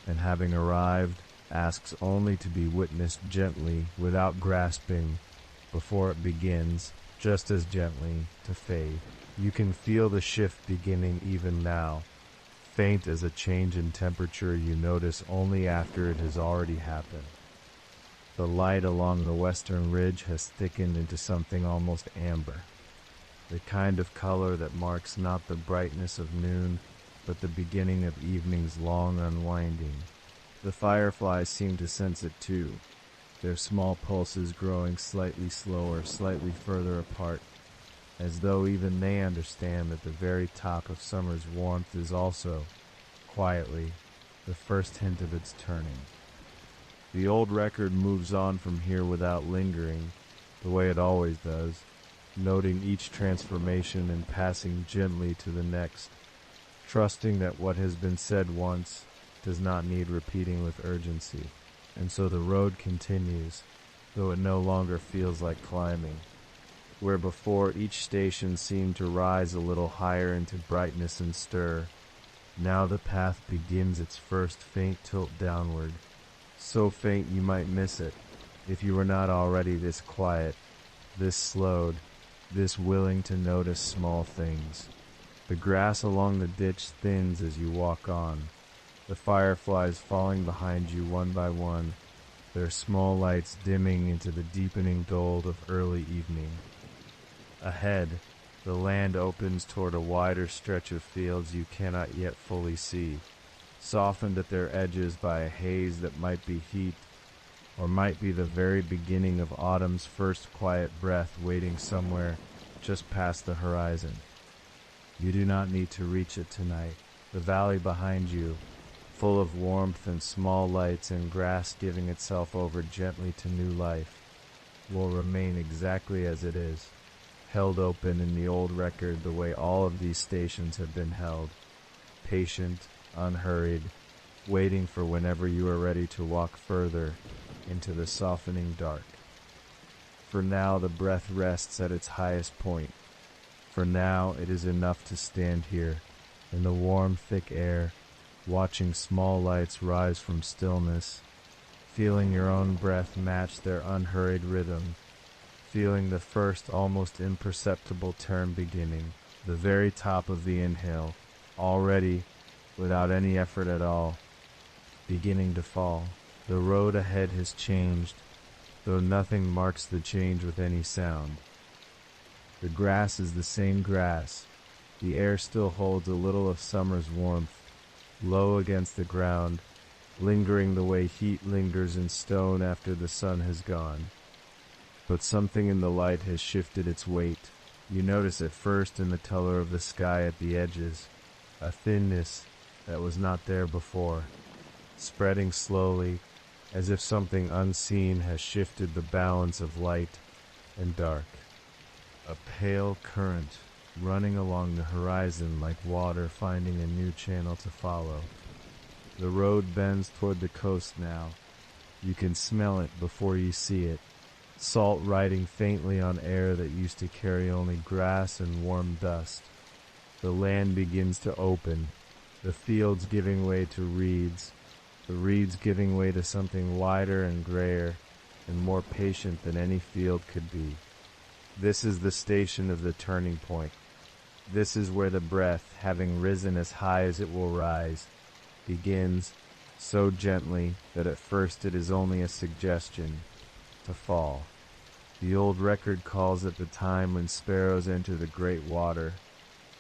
and having arrived, asks only to be witnessed gently, without grasping, before it begins, just as gently, to fade. You can feel the shift beginning even now, faint as a change in temperature you notice only after it has already happened. The light along the western ridge has thickened into something almost amber, the kind of color that marks not the brightness of noon, but the beginning of evening's long unwinding. The fireflies seem to sense it too, their small pulses growing slightly slower, slightly further apart, as though even they understand that the very top of summer's warmth is also, quietly, the first hint of its turning. The old record moves on from here without lingering, the way it always does, noting each transformation and passing gently to the next, trusting that what has been said once does not need repeating with urgency. And so the road continues, though it no longer feels like climbing. Where before each station seemed to rise a little higher into brightness and stir, now the path begins its first faint tilt downward, so faint you might miss it, if you were not already this quiet, this slowed, this willing to notice small things. The grass along the ditch thins as you walk on, the fireflies falling behind you one by one, their small lights dimming into the deepening gold of early evening. Ahead, the land opens toward a wider stretch of fields you cannot yet fully see, softened at their edges by a haze that might be heat, or might be the very beginning of autumn's first quiet breath waiting somewhere just past the horizon. You do not need to reach it tonight. The valley behind you, full of warmth and small lights and grass giving itself over gently to new life, will remain exactly as it is, held open in the old record the way all of these stations have been held, patient, unhurried, waiting for whenever you are ready to walk further into the softening dark. For now the breath rests at its highest point. For now it is enough to stand here, in the warm, thick air, watching small lights rise from stillness, feeling your own breath match their unhurried rhythm, feeling the first almost imperceptible turn beginning, the very top of the inhale, already, without any effort at all, beginning to fall. The road ahead has changed, though nothing marks the change with any sound. The grass is the same grass. The air still holds a little of summer's warmth, low against the ground, lingering the way heat lingers in stone after the sun has gone. But something in the light has shifted its weight. You notice at first in the color of the sky at the edges, a thinness that was not there before, spreading slowly, as if something unseen has shifted the balance of light and dark. A pale current running along the horizon like water finding a new channel to follow. The road bends toward the coast now. You can smell it before you see it. Salt riding faintly on air that used to carry only grass and warm dust. The land begins to open, the fields giving way to reeds, the reeds giving way to something wider and grayer and more patient than any field could be. This is the station of the turning point. This is where the breath, having risen as high as it will rise, begins, so gently that at first it is only a suggestion, to fall. The old record calls it the time when sparrows enter the great water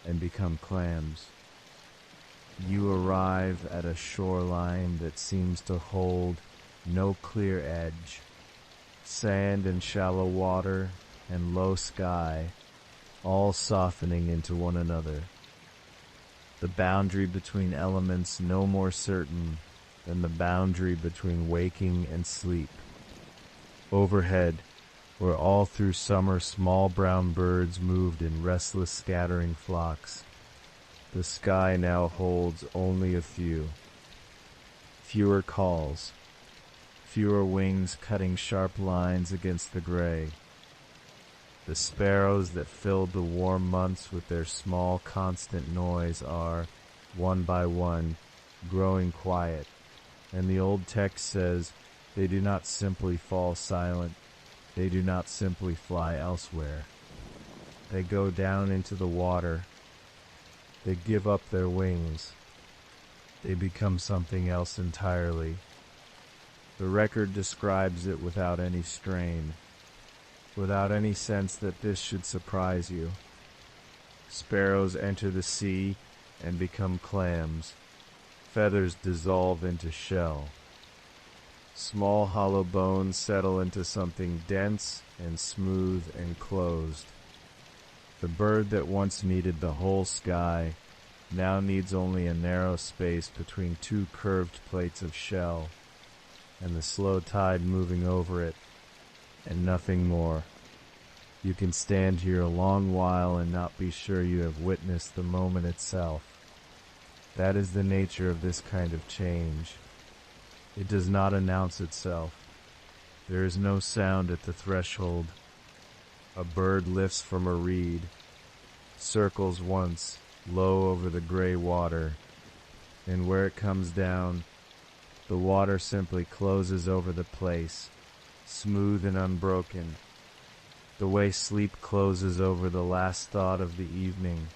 and become clams. You arrive at a shoreline that seems to hold no clear edge. Sand and shallow water and low sky, all softening into one another. The boundary between elements no more certain than the boundary between waking and sleep. Overhead, where all through summer small brown birds moved in restless scattering flocks, the sky now holds only a few. Fewer calls, fewer wings cutting sharp lines against the gray. The sparrows that filled the warm months with their small constant noise are, one by one, growing quiet, and the old text says they do not simply fall silent, they do not simply fly elsewhere. They go down into the water. They give up their wings. They become something else entirely. The record describes it without any strain, without any sense that this should surprise you. Sparrows enter the sea and become clams. Feathers dissolve into shell. Small hollow bones settle into something dense and smooth and closed. The bird that once needed the whole sky now needs only a narrow space between two curved plates of shell and the slow tide moving over it, and nothing more. You can stand here a long while and not be sure you have witnessed the moment itself. That is the nature of this kind of change. It does not announce itself. There is no sound at the threshold. A bird lifts from a reed, circles once, low over the gray water, and where it comes down, the water simply closes over the place, smooth and unbroken, the way sleep closes over the last thought of the evening,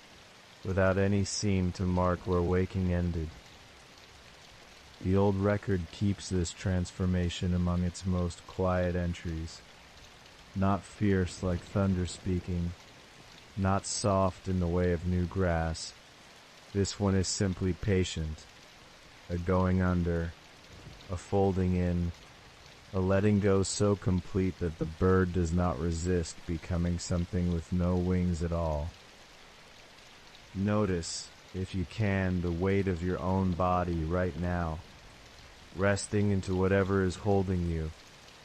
without any seam to mark where waking ended. The old record keeps this transformation among its most quiet entries, not fierce like thunder speaking, not soft in the way of new grass. This one is simply patient, a going under, a folding in, a letting go so complete that the bird does not resist becoming something with no wings at all. Notice, if you can, the weight of your own body right now, resting into whatever is holding you,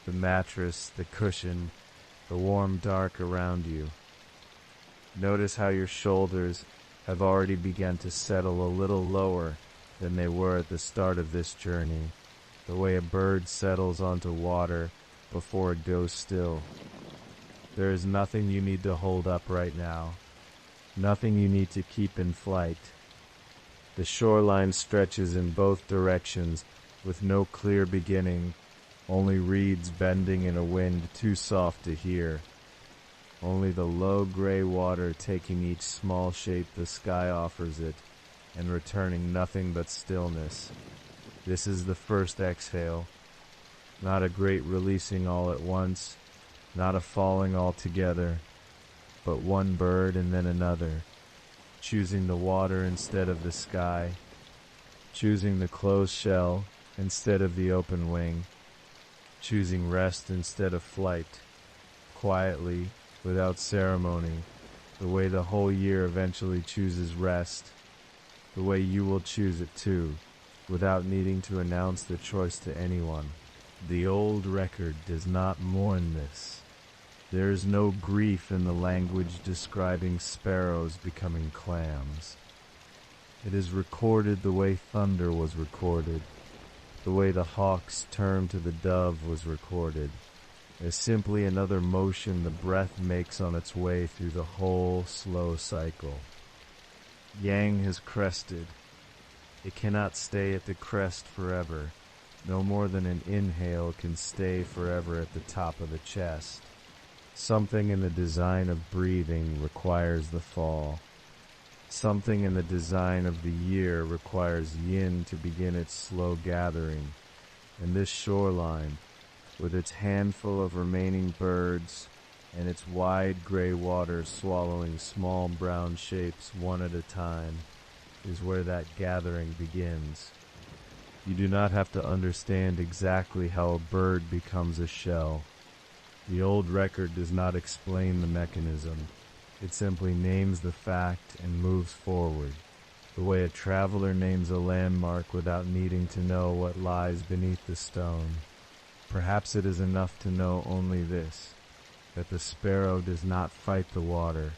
the mattress, the cushion, the warm dark around you. Notice how your shoulders have already begun to settle a little lower than they were at the start of this journey, the way a bird settles onto water before it goes still. There is nothing you need to hold up right now, nothing you need to keep in flight. The shoreline stretches in both directions with no clear beginning, only reeds bending in a wind too soft to hear. Only the low gray water taking each small shape the sky offers it, and returning nothing but stillness. This is the first exhale, not a great releasing all at once, not a falling altogether, but one bird and then another, choosing the water instead of the sky, choosing the closed shell instead of the open wing, choosing rest instead of flight, quietly, without ceremony, the way the whole year eventually chooses rest, the way you will choose it too, without needing to announce the choice to anyone. The old record does not mourn this. There is no grief in the language describing sparrows becoming clams. It is recorded the way thunder was recorded, the way the hawk's turn to the dove was recorded, as simply another motion the breath makes on its way through the whole slow cycle. Yang has crested. It cannot stay at the crest forever, no more than an inhale can stay forever at the top of the chest. Something in the design of breathing requires the fall. Something in the design of the year requires yin to begin its slow gathering, and this shoreline, with its handful of remaining birds and its wide gray water swallowing small brown shapes one at a time, is where that gathering begins. You do not have to understand exactly how a bird becomes a shell. The old record does not explain the mechanism. It simply names the fact and moves forward, the way a traveler names a landmark without needing to know what lies beneath the stone. Perhaps it is enough to know only this, that the sparrow does not fight the water.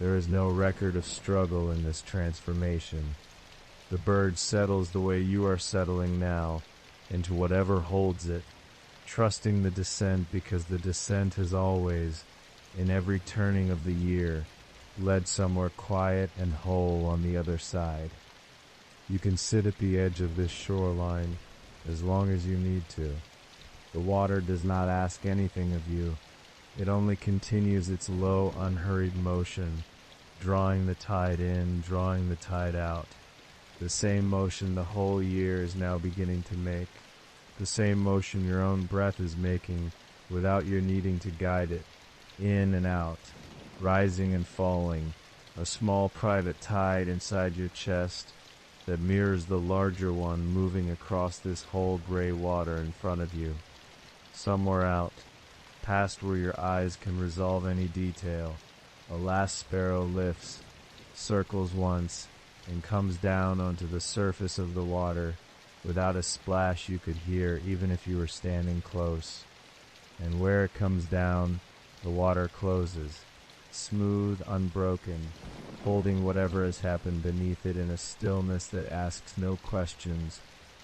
There is no record of struggle in this transformation. The bird settles the way you are settling now, into whatever holds it, trusting the descent because the descent has always, in every turning of the year, led somewhere quiet and whole on the other side. You can sit at the edge of this shoreline as long as you need to. The water does not ask anything of you. It only continues its low, unhurried motion, drawing the tide in, drawing the tide out. The same motion the whole year is now beginning to make. The same motion your own breath is making without your needing to guide it. In and out, rising and falling, a small private tide inside your chest that mirrors the larger one moving across this whole gray water in front of you. Somewhere out, past where your eyes can resolve any detail, a last sparrow lifts, circles once, and comes down onto the surface of the water without a splash you could hear even if you were standing close. And where it comes down, the water closes, smooth, unbroken, holding whatever has happened beneath it in a stillness that asks no questions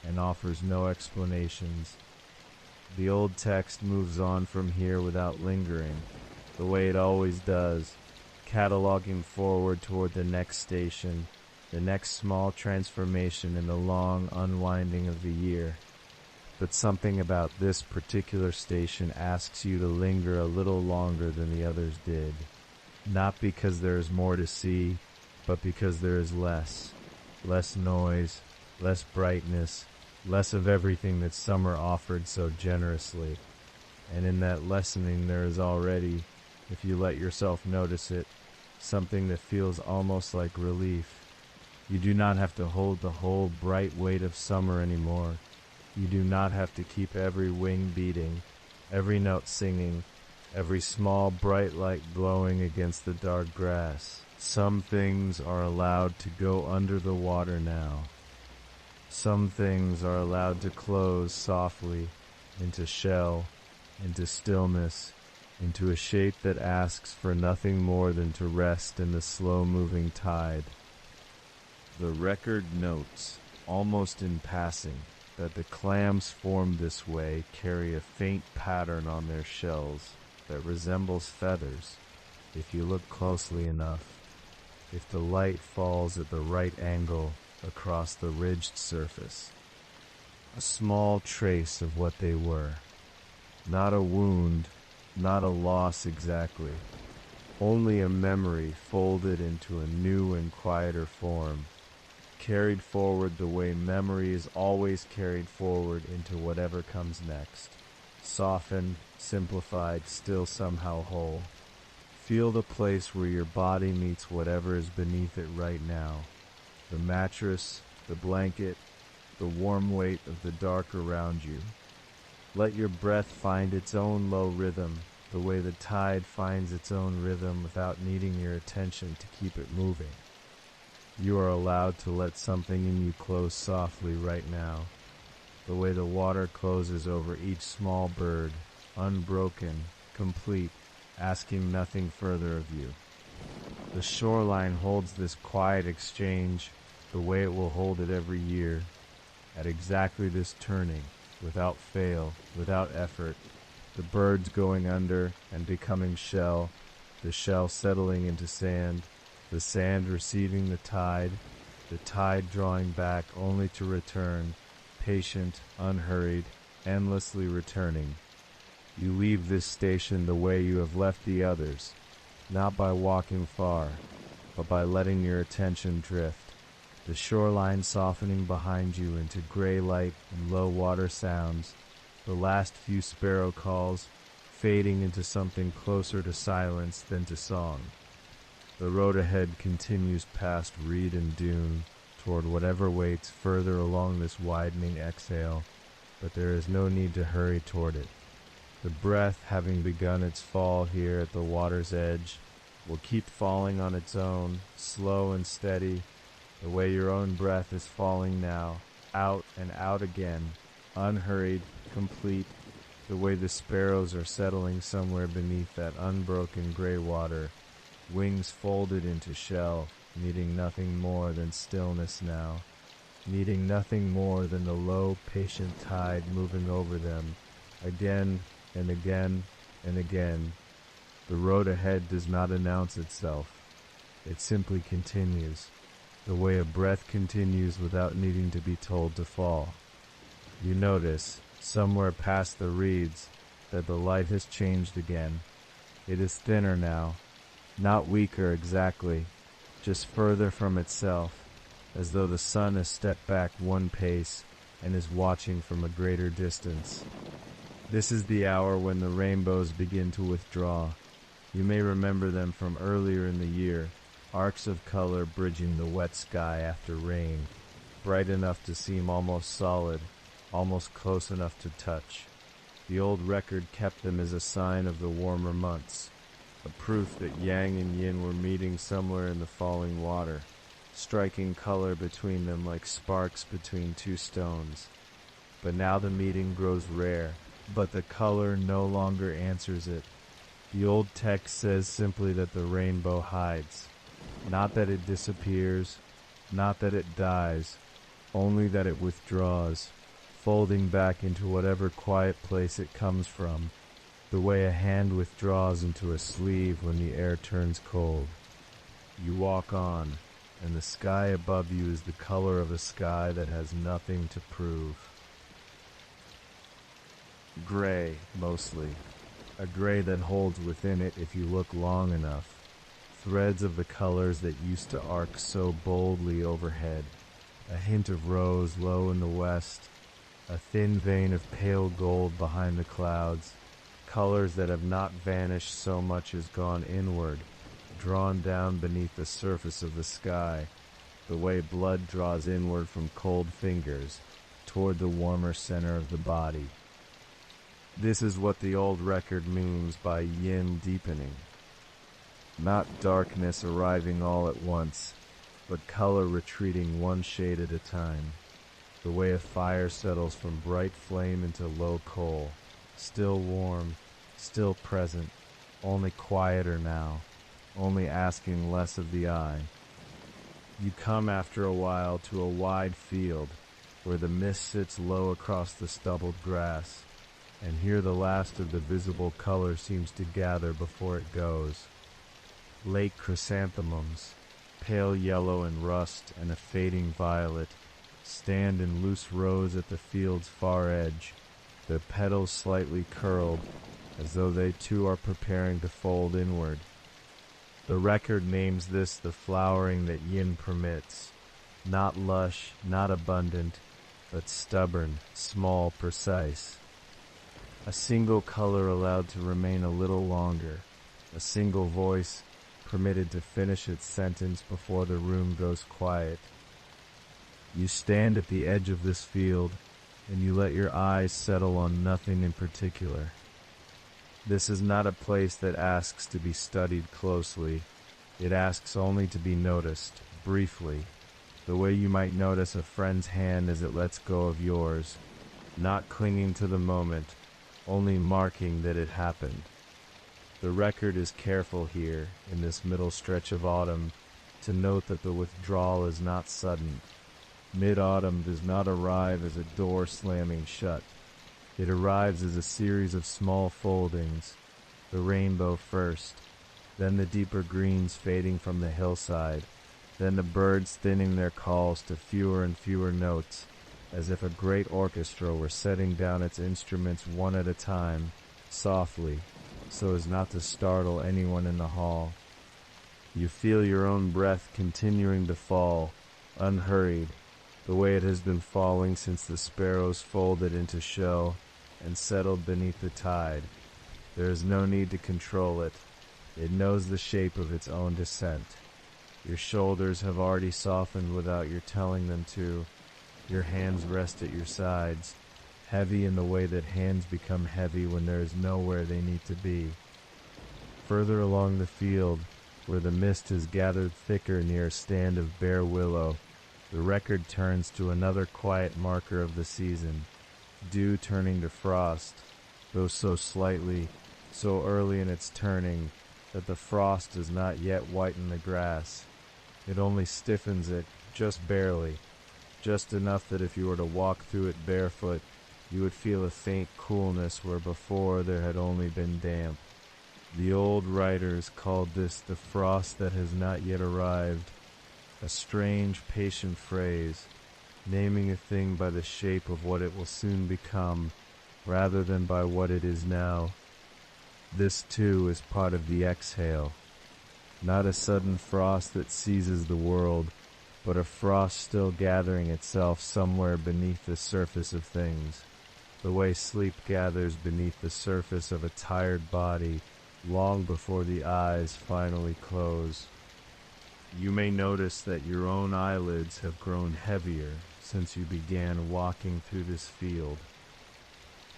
and offers no explanations. The old text moves on from here without lingering, the way it always does, cataloging forward toward the next station, the next small transformation in the long unwinding of the year. But something about this particular station asks you to linger a little longer than the others did. Not because there is more to see, but because there is less. Less noise, less brightness, less of everything that summer offered so generously. And in that lessening there is already, if you let yourself notice it, something that feels almost like relief. You do not have to hold the whole bright weight of summer anymore. You do not have to keep every wing beating, every note singing, every small bright light glowing against the dark grass. Some things are allowed to go under the water now. Some things are allowed to close softly into shell, into stillness, into a shape that asks for nothing more than to rest in the slow-moving tide. The record notes, almost in passing, that the clams formed this way carry a faint pattern on their shells that resembles feathers, if you look closely enough, if the light falls at the right angle across the ridged surface. A small trace of what they were. Not a wound, not a loss exactly, only a memory folded into a new and quieter form, carried forward the way memory is always carried forward into whatever comes next. Softened, simplified, still somehow whole. Feel the place where your body meets whatever is beneath it right now. The mattress, the blanket, the warm weight of the dark around you. Let your breath find its own low rhythm, the way the tide finds its own rhythm without needing your attention to keep it moving. You are allowed to let something in you close softly right now, the way the water closes over each small bird, unbroken, complete, asking nothing further of you. The shoreline holds this quiet exchange the way it will hold it every year, at exactly this turning, without fail, without effort, the birds going under and becoming shell, the shell settling into sand, the sand receiving the tide drawing back only to return, patient, unhurried, endlessly returning. You leave this station the way you have left the others, not by walking far, but by letting your attention drift, the shoreline softening behind you into gray light and low water sounds, the last few sparrow calls fading into something closer to silence than to song. The road ahead continues past reed and dune toward whatever waits further along this widening exhale, but there is no need to hurry toward it. The breath, having begun its fall here at the water's edge, will keep falling on its own, slow and steady, the way your own breath is falling now, out and out again, unhurried, complete, the way the sparrows are settling somewhere beneath that unbroken gray water, wings folded into shell, needing nothing more than stillness now, needing nothing more than the low, patient tide moving over them, again and again and again. The road ahead does not announce itself. It simply continues, the way a breath continues without needing to be told to fall. You notice, somewhere past the reeds, that the light has changed again. It is thinner now, not weaker exactly, just further from itself, as though the sun has stepped back one pace and is watching from a greater distance. This is the hour when the rainbows begin to withdraw. You may remember them from earlier in the year, arcs of color bridging the wet sky after rain, bright enough to seem almost solid, almost close enough to touch. The old record kept them as a sign of the warmer months, a proof that yang and yin were meeting somewhere in the falling water, striking color between them like sparks between two stones. But now the meeting grows rare, but the color no longer answers it. The old text says simply that the rainbow hides, not that it disappears, not that it dies, only that it withdraws, folding back into whatever quiet place it comes from, the way a hand withdraws into a sleeve when the air turns cold. You walk on, and the sky above you is the color of a sky that has nothing to prove. Gray, mostly. A gray that holds within it, if you look long enough, threads of the colors that used to arc so boldly overhead. A hint of rose low in the west, a thin vein of pale gold behind the clouds, colors that have not vanished so much as gone inward, drawn down beneath the surface of the sky, the way blood draws inward from cold fingers, toward the warmer center of the body. This is what the old record means by yin deepening. Not darkness arriving all at once, but color retreating one shade at a time. The way a fire settles from bright flame into low coal, still warm, still present, only quieter now, only asking less of the eye. You come after a while to a wide field, where the mist sits low across the stubbled grass, and here the last of the visible color seems to gather before it goes. Late chrysanthemums, pale yellow and rust and a fading violet, stand in loose rows at the field's far edge, their petals slightly curled, as though they too are preparing to fold inward. The record names this the flowering that yin permits, not lush, not abundant, but stubborn, small, precise. A single color allowed to remain a little longer, a single voice permitted to finish its sentence before the room goes quiet. You stand at the edge of this field, and you let your eyes settle on nothing in particular. This is not a place that asks to be studied closely. It asks only to be noticed, briefly, the way you might notice a friend's hand as it lets go of yours, not clinging to the moment, only marking that it happened. The record is careful here, in this middle stretch of autumn, to note that the withdrawal is not sudden. Mid-autumn does not arrive as a door slamming shut. It arrives as a series of small foldings, the rainbow first, then the deeper greens fading from the hillside, then the birds thinning their calls to fewer and fewer notes, as if a great orchestra were setting down its instruments one at a time, softly, so as not to startle anyone in the hall. You feel your own breath continuing to fall, unhurried, the way it has been falling since the sparrows folded into shell and settled beneath the tide. There is no need to control it. It knows the shape of its own descent. Your shoulders have already softened without your telling them to. Your hands rest at your sides, heavy in the way that hands become heavy when there is nowhere they need to be. Further along the field, where the mist has gathered thicker near a stand of bare willow, the record turns to another quiet marker of the season, dew turning to frost, though so slightly, so early in its turning, that the frost does not yet whiten the grass. It only stiffens it, just barely, just enough that if you were to walk through it barefoot, you would feel a faint coolness where before there had only been damp. The old writers called this the frost that has not yet arrived, a strange, patient phrase, naming a thing by the shape of what it will soon become, rather than by what it is now. This, too, is part of the exhale, not a sudden frost that seizes the world, but a frost still gathering itself somewhere beneath the surface of things, the way sleep gathers beneath the surface of a tired body long before the eyes finally close. You may notice that your own eyelids have grown heavier since you began walking through this field,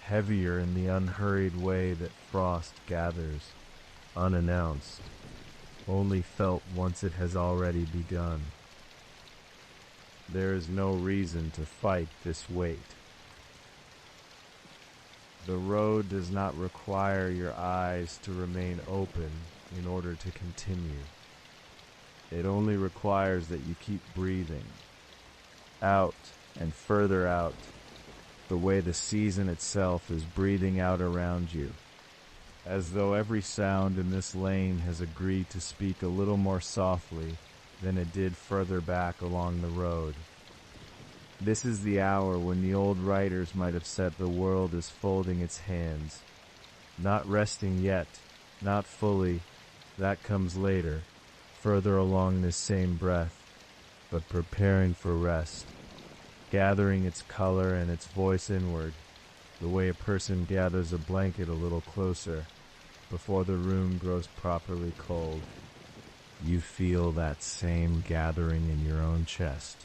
heavier in the unhurried way that frost gathers, unannounced, only felt once it has already begun. There is no reason to fight this weight. The road does not require your eyes to remain open in order to continue. It only requires that you keep breathing, out and further out, the way the season itself is breathing out around you, as though every sound in this lane has agreed to speak a little more softly than it did further back along the road. This is the hour when the old writers might have said the world is folding its hands, not resting yet, not fully, that comes later, further along this same breath, but preparing for rest, gathering its color and its voice inward, the way a person gathers a blanket a little closer, before the room grows properly cold. You feel that same gathering in your own chest.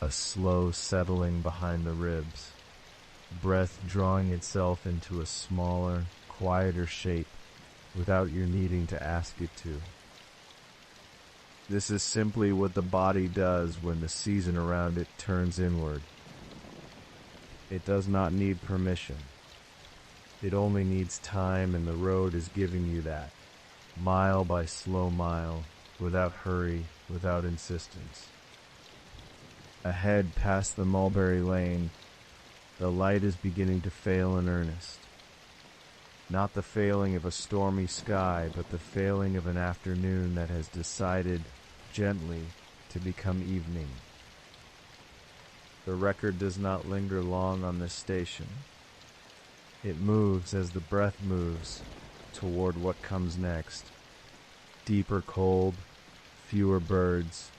a slow settling behind the ribs, breath drawing itself into a smaller, quieter shape without your needing to ask it to. This is simply what the body does when the season around it turns inward. It does not need permission. It only needs time, and the road is giving you that, mile by slow mile, without hurry, without insistence. Ahead, past the mulberry lane, the light is beginning to fail in earnest. Not the failing of a stormy sky, but the failing of an afternoon that has decided, gently, to become evening. The record does not linger long on this station. It moves as the breath moves toward what comes next. Deeper cold, fewer birds,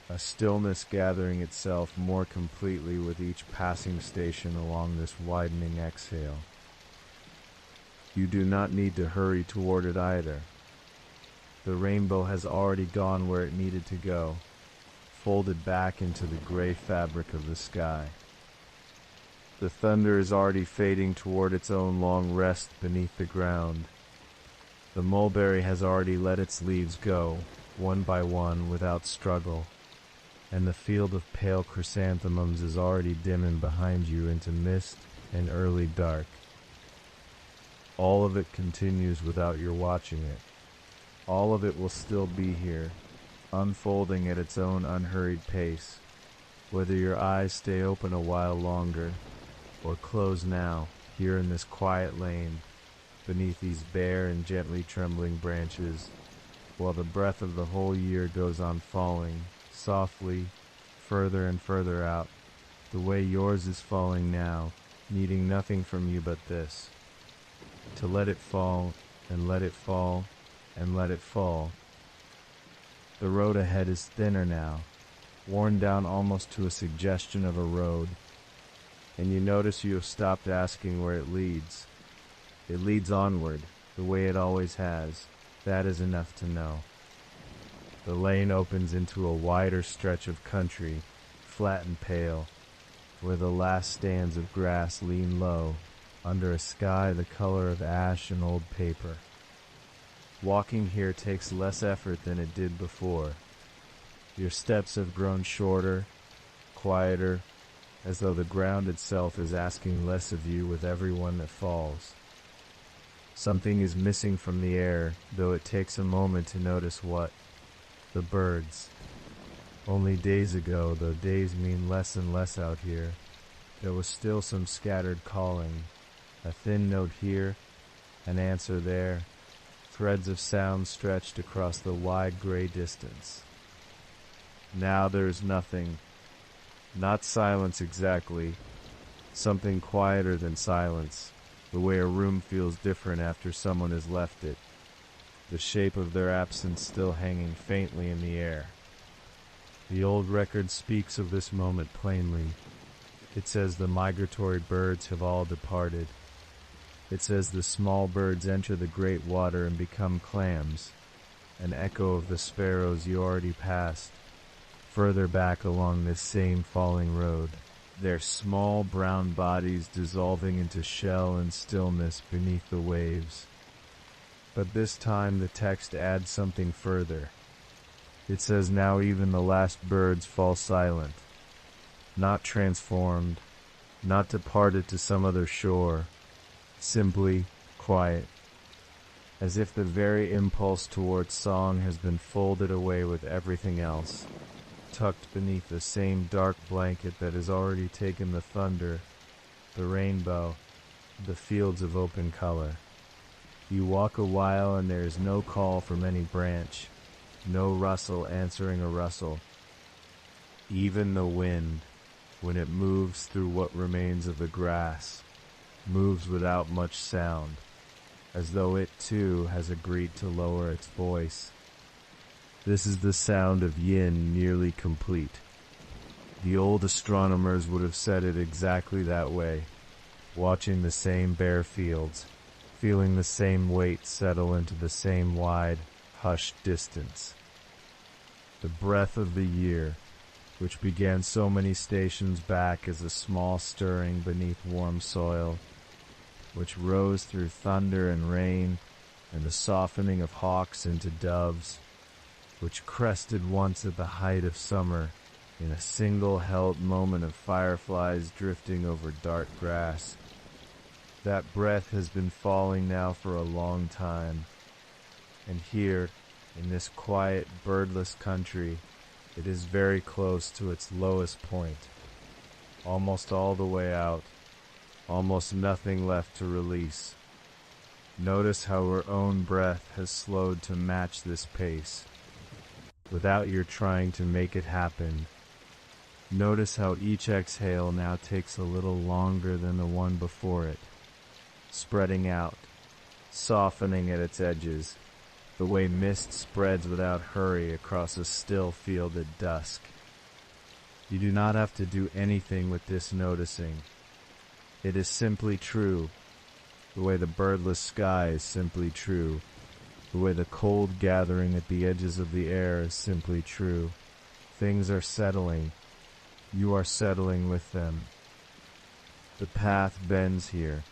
a stillness gathering itself more completely with each passing station along this widening exhale. You do not need to hurry toward it either. The rainbow has already gone where it needed to go, folded back into the gray fabric of the sky. The thunder is already fading toward its own long rest beneath the ground. The mulberry has already let its leaves go, one by one, without struggle, and the field of pale chrysanthemums is already dimming behind you into mist and early dark. All of it continues without your watching it. All of it will still be here, unfolding at its own unhurried pace, whether your eyes stay open a while longer, or close now, here in this quiet lane, beneath these bare and gently trembling branches, while the breath of the whole year goes on falling, softly, further and further out, the way yours is falling now, needing nothing from you but this, to let it fall, and let it fall, and let it fall. The road ahead is thinner now, worn down almost to a suggestion of a road, and you notice you have stopped asking where it leads. It leads onward, the way it always has. That is enough to know. The lane opens into a wider stretch of country, flat and pale, where the last stands of grass lean low, under a sky the color of ash and old paper. Walking here takes less effort than it did before. Your steps have grown shorter, quieter, as though the ground itself is asking less of you with every one that falls. Something is missing from the air, though it takes a moment to notice what. The birds. Only days ago, though days mean less and less out here, there was still some scattered calling, a thin note here, an answer there, threads of sound stretched across the wide gray distance. Now there is nothing, not silence exactly, something quieter than silence, the way a room feels different after someone has left it, the shape of their absence still hanging faintly in the air. The old record speaks of this moment plainly. It says the migratory birds have all departed. It says the small birds enter the great water and become clams, an echo of the sparrows you already passed, further back along this same falling road, their small brown bodies dissolving into shell and stillness beneath the waves. But this time the text adds something further. It says now even the last birds fall silent, not transformed, not departed to some other shore, simply quiet, as if the very impulse towards song has been folded away with everything else, tucked beneath the same dark blanket that has already taken the thunder, the rainbow, the fields of open color. You walk a while and there is no call from any branch, no rustle answering a rustle. Even the wind, when it moves through what remains of the grass, moves without much sound, as though it too has agreed to lower its voice. This is the sound of yin nearly complete. The old astronomers would have said it exactly that way, watching the same bare fields, feeling the same weight settle into the same wide, hushed distance. The breath of the year, which began so many stations back as a small stirring beneath warm soil, which rose through thunder and rain and the softening of hawks into doves, which crested once at the height of summer in a single held moment of fireflies drifting over dark grass. That breath has been falling now for a long time, and here, in this quiet, birdless country, it is very close to its lowest point, almost all the way out, almost nothing left to release. Notice how her own breath has slowed to match this pace, without your trying to make it happen. Notice how each exhale now takes a little longer than the one before it, spreading out, softening at its edges, the way mist spreads without hurry across a still field at dusk. You do not have to do anything with this noticing. It is simply true, the way the birdless sky is simply true, the way the cold gathering at the edges of the air is simply true. Things are settling. You are settling with them. The path bends here,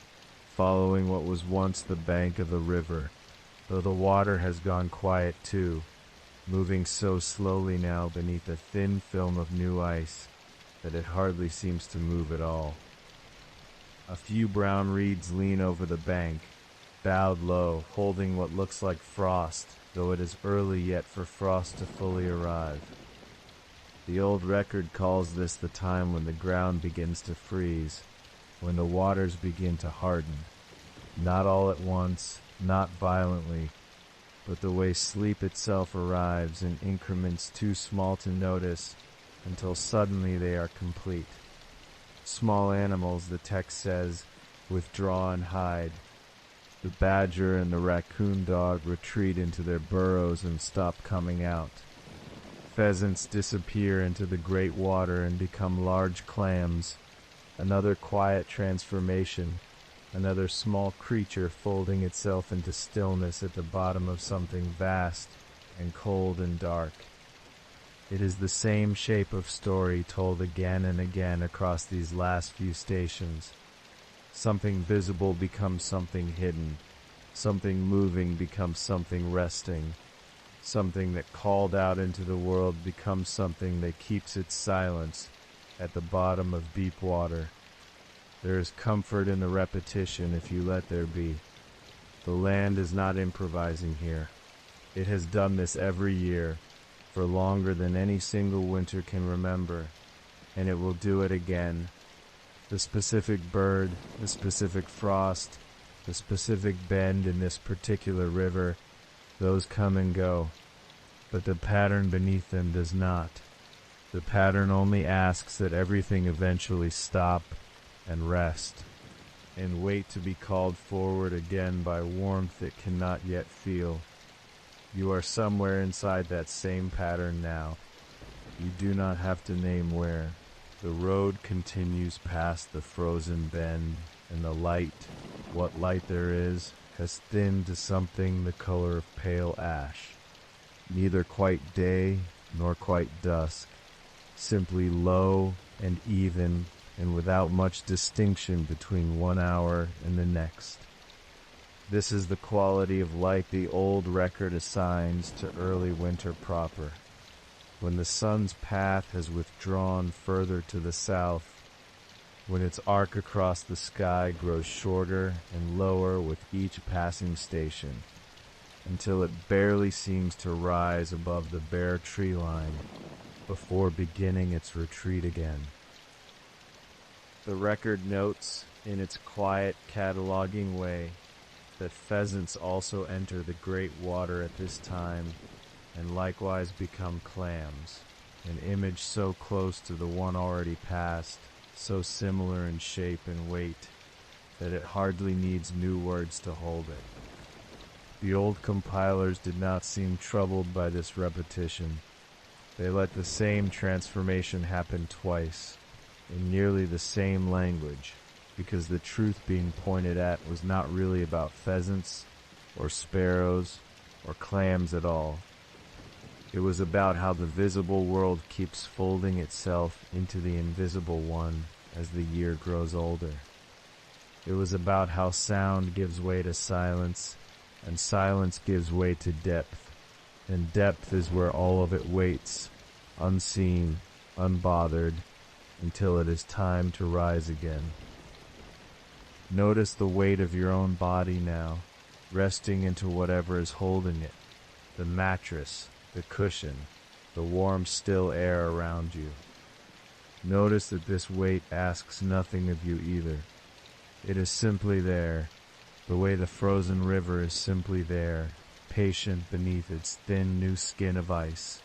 following what was once the bank of the river, though the water has gone quiet too, moving so slowly now beneath a thin film of new ice that it hardly seems to move at all. A few brown reeds lean over the bank, bowed low, holding what looks like frost, though it is early yet for frost to fully arrive. The old record calls this the time when the ground begins to freeze, when the waters begin to harden, not all at once, not violently, but the way sleep itself arrives in increments too small to notice until suddenly they are complete. Small animals, the text says, withdraw and hide. The badger and the raccoon dog retreat into their burrows and stop coming out. Pheasants disappear into the great water and become large clams, another quiet transformation, another small creature folding itself into stillness at the bottom of something vast and cold and dark. It is the same shape of story told again and again across these last few stations. Something visible becomes something hidden. Something moving becomes something resting. Something that called out into the world becomes something that keeps its silence at the bottom of deep water. There is comfort in the repetition if you let there be. The land is not improvising here. It has done this every year, for longer than any single winter can remember, and it will do it again. The specific bird, the specific frost, the specific bend in this particular river, those come and go, but the pattern beneath them does not. The pattern only asks that everything eventually stop and rest, and wait to be called forward again by warmth it cannot yet feel. You are somewhere inside that same pattern now. You do not have to name where. The road continues past the frozen bend, and the light, what light there is, has thinned to something the color of pale ash. Neither quite day nor quite dusk, simply low and even and without much distinction between 1 hour and the next. This is the quality of light the old record assigns to early winter proper, when the sun's path has withdrawn further to the south, when its arc across the sky grows shorter and lower with each passing station, until it barely seems to rise above the bare tree line before beginning its retreat again. The record notes, in its quiet cataloging way, that pheasants also enter the great water at this time and likewise become clams, an image so close to the one already passed, so similar in shape and weight, that it hardly needs new words to hold it. The old compilers did not seem troubled by this repetition. They let the same transformation happen twice, in nearly the same language, because the truth being pointed at was not really about pheasants, or sparrows, or clams at all. It was about how the visible world keeps folding itself into the invisible one as the year grows older. It was about how sound gives way to silence, and silence gives way to depth, and depth is where all of it waits, unseen, unbothered, until it is time to rise again. Notice the weight of your own body now, resting into whatever is holding it, the mattress, the cushion, the warm, still air around you. Notice that this weight asks nothing of you either. It is simply there, the way the frozen river is simply there, patient beneath its thin new skin of ice.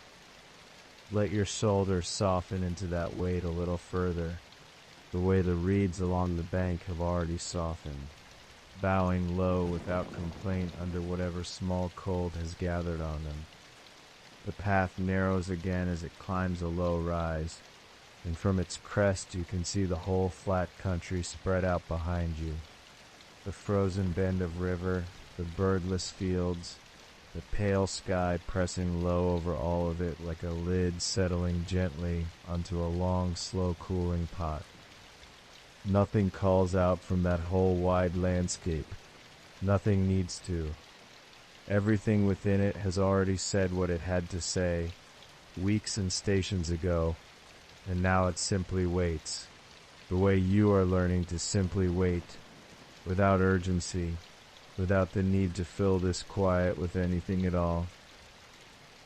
Let your shoulders soften into that weight a little further, the way the reeds along the bank have already softened, bowing low without complaint under whatever small cold has gathered on them. The path narrows again as it climbs a low rise, and from its crest you can see the whole flat country spread out behind you. The frozen bend of river, the birdless fields, the pale sky pressing low over all of it like a lid settling gently onto a long, slow cooling pot. Nothing calls out from that whole wide landscape. Nothing needs to. Everything within it has already said what it had to say, weeks and stations ago, and now it simply waits, the way you are learning to simply wait, without urgency, without the need to fill this quiet with anything at all.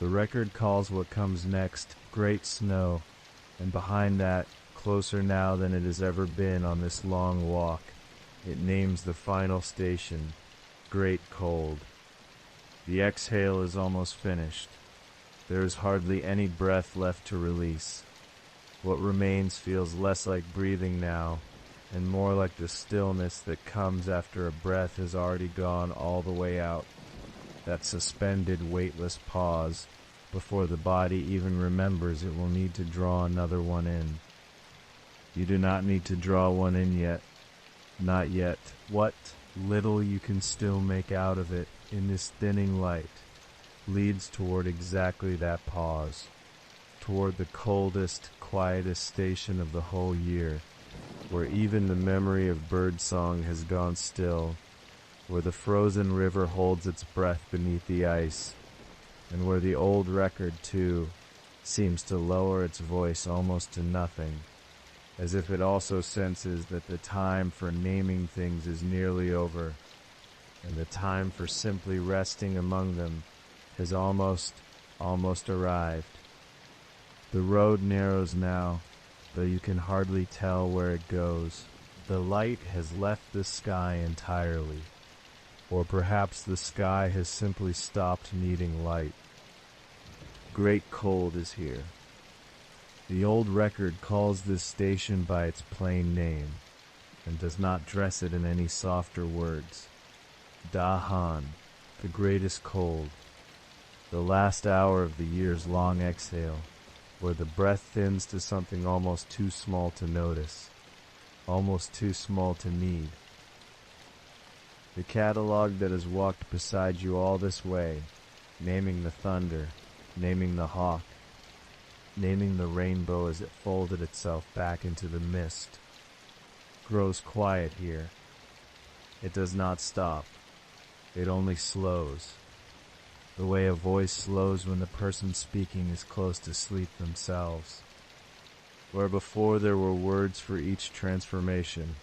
The record calls what comes next Great Snow, and behind that, closer now than it has ever been on this long walk, it names the final station, Great Cold. The exhale is almost finished. There is hardly any breath left to release. What remains feels less like breathing now, and more like the stillness that comes after a breath has already gone all the way out, that suspended, weightless pause before the body even remembers it will need to draw another one in. You do not need to draw one in yet. Not yet. What little you can still make out of it in this thinning light leads toward exactly that pause, toward the coldest, quietest station of the whole year, where even the memory of birdsong has gone still, where the frozen river holds its breath beneath the ice, and where the old record, too, seems to lower its voice almost to nothing, as if it also senses that the time for naming things is nearly over, and the time for simply resting among them has almost arrived. The road narrows now, though you can hardly tell where it goes. The light has left the sky entirely, or perhaps the sky has simply stopped needing light. Great cold is here. The old record calls this station by its plain name, and does not dress it in any softer words. Dahan, the greatest cold, the last hour of the year's long exhale, where the breath thins to something almost too small to notice, almost too small to need. The catalog that has walked beside you all this way, naming the thunder, naming the hawk, naming the rainbow as it folded itself back into the mist, grows quiet here. It does not stop. It only slows, the way a voice slows when the person speaking is close to sleep themselves. Where before there were words for each transformation,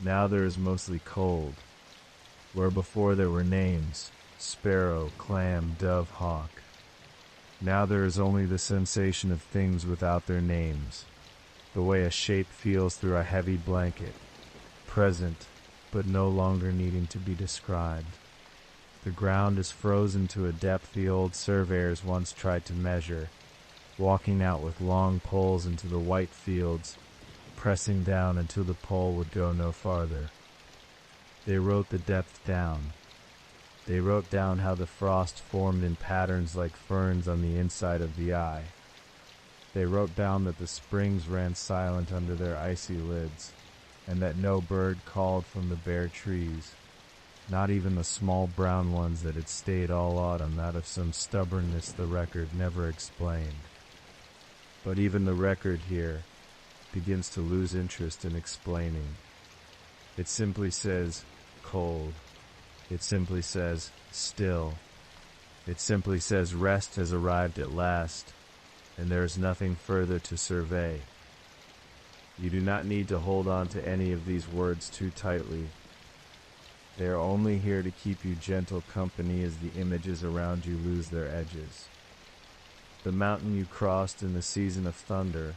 now there is mostly cold. Where before there were names, sparrow, clam, dove, hawk, now there is only the sensation of things without their names, the way a shape feels through a heavy blanket, present, but no longer needing to be described. The ground is frozen to a depth the old surveyors once tried to measure, walking out with long poles into the white fields, pressing down until the pole would go no farther. They wrote the depth down. They wrote down how the frost formed in patterns like ferns on the inside of the eye. They wrote down that the springs ran silent under their icy lids, and that no bird called from the bare trees. not even the small brown ones that had stayed all autumn out of some stubbornness the record never explained. But even the record here begins to lose interest in explaining. It simply says, cold. It simply says, still. It simply says rest has arrived at last, and there is nothing further to survey. You do not need to hold on to any of these words too tightly. They are only here to keep you gentle company as the images around you lose their edges. The mountain you crossed in the season of thunder,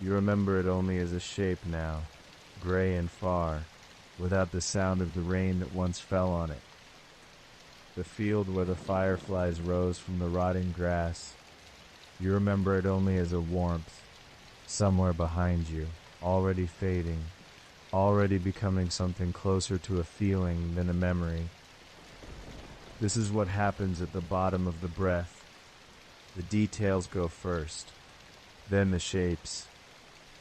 you remember it only as a shape now, gray and far, without the sound of the rain that once fell on it. The field where the fireflies rose from the rotting grass, you remember it only as a warmth, somewhere behind you, already fading, already becoming something closer to a feeling than a memory. This is what happens at the bottom of the breath. The details go first, then the shapes.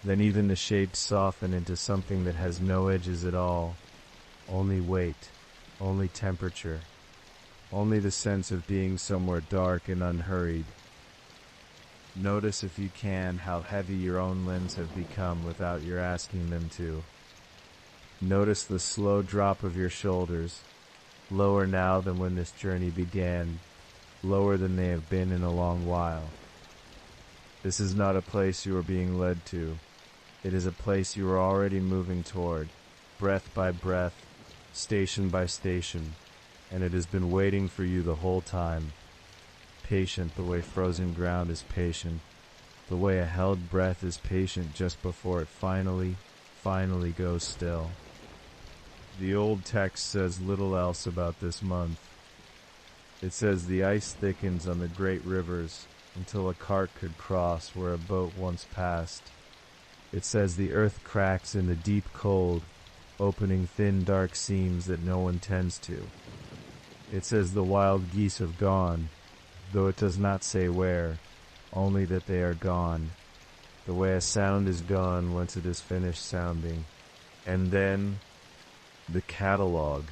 Then even the shapes soften into something that has no edges at all, only weight, only temperature, only the sense of being somewhere dark and unhurried. Notice if you can how heavy your own limbs have become without your asking them to. Notice the slow drop of your shoulders, lower now than when this journey began, lower than they have been in a long while. This is not a place you are being led to. It is a place you are already moving toward, breath by breath, station by station, and it has been waiting for you the whole time. Patient the way frozen ground is patient, the way a held breath is patient just before it finally goes still. The old text says little else about this month. It says the ice thickens on the great rivers until a cart could cross where a boat once passed. It says the earth cracks in the deep cold, opening thin dark seams that no one tends to. It says the wild geese have gone, though it does not say where, only that they are gone, the way a sound is gone once it is finished sounding. And then the catalog,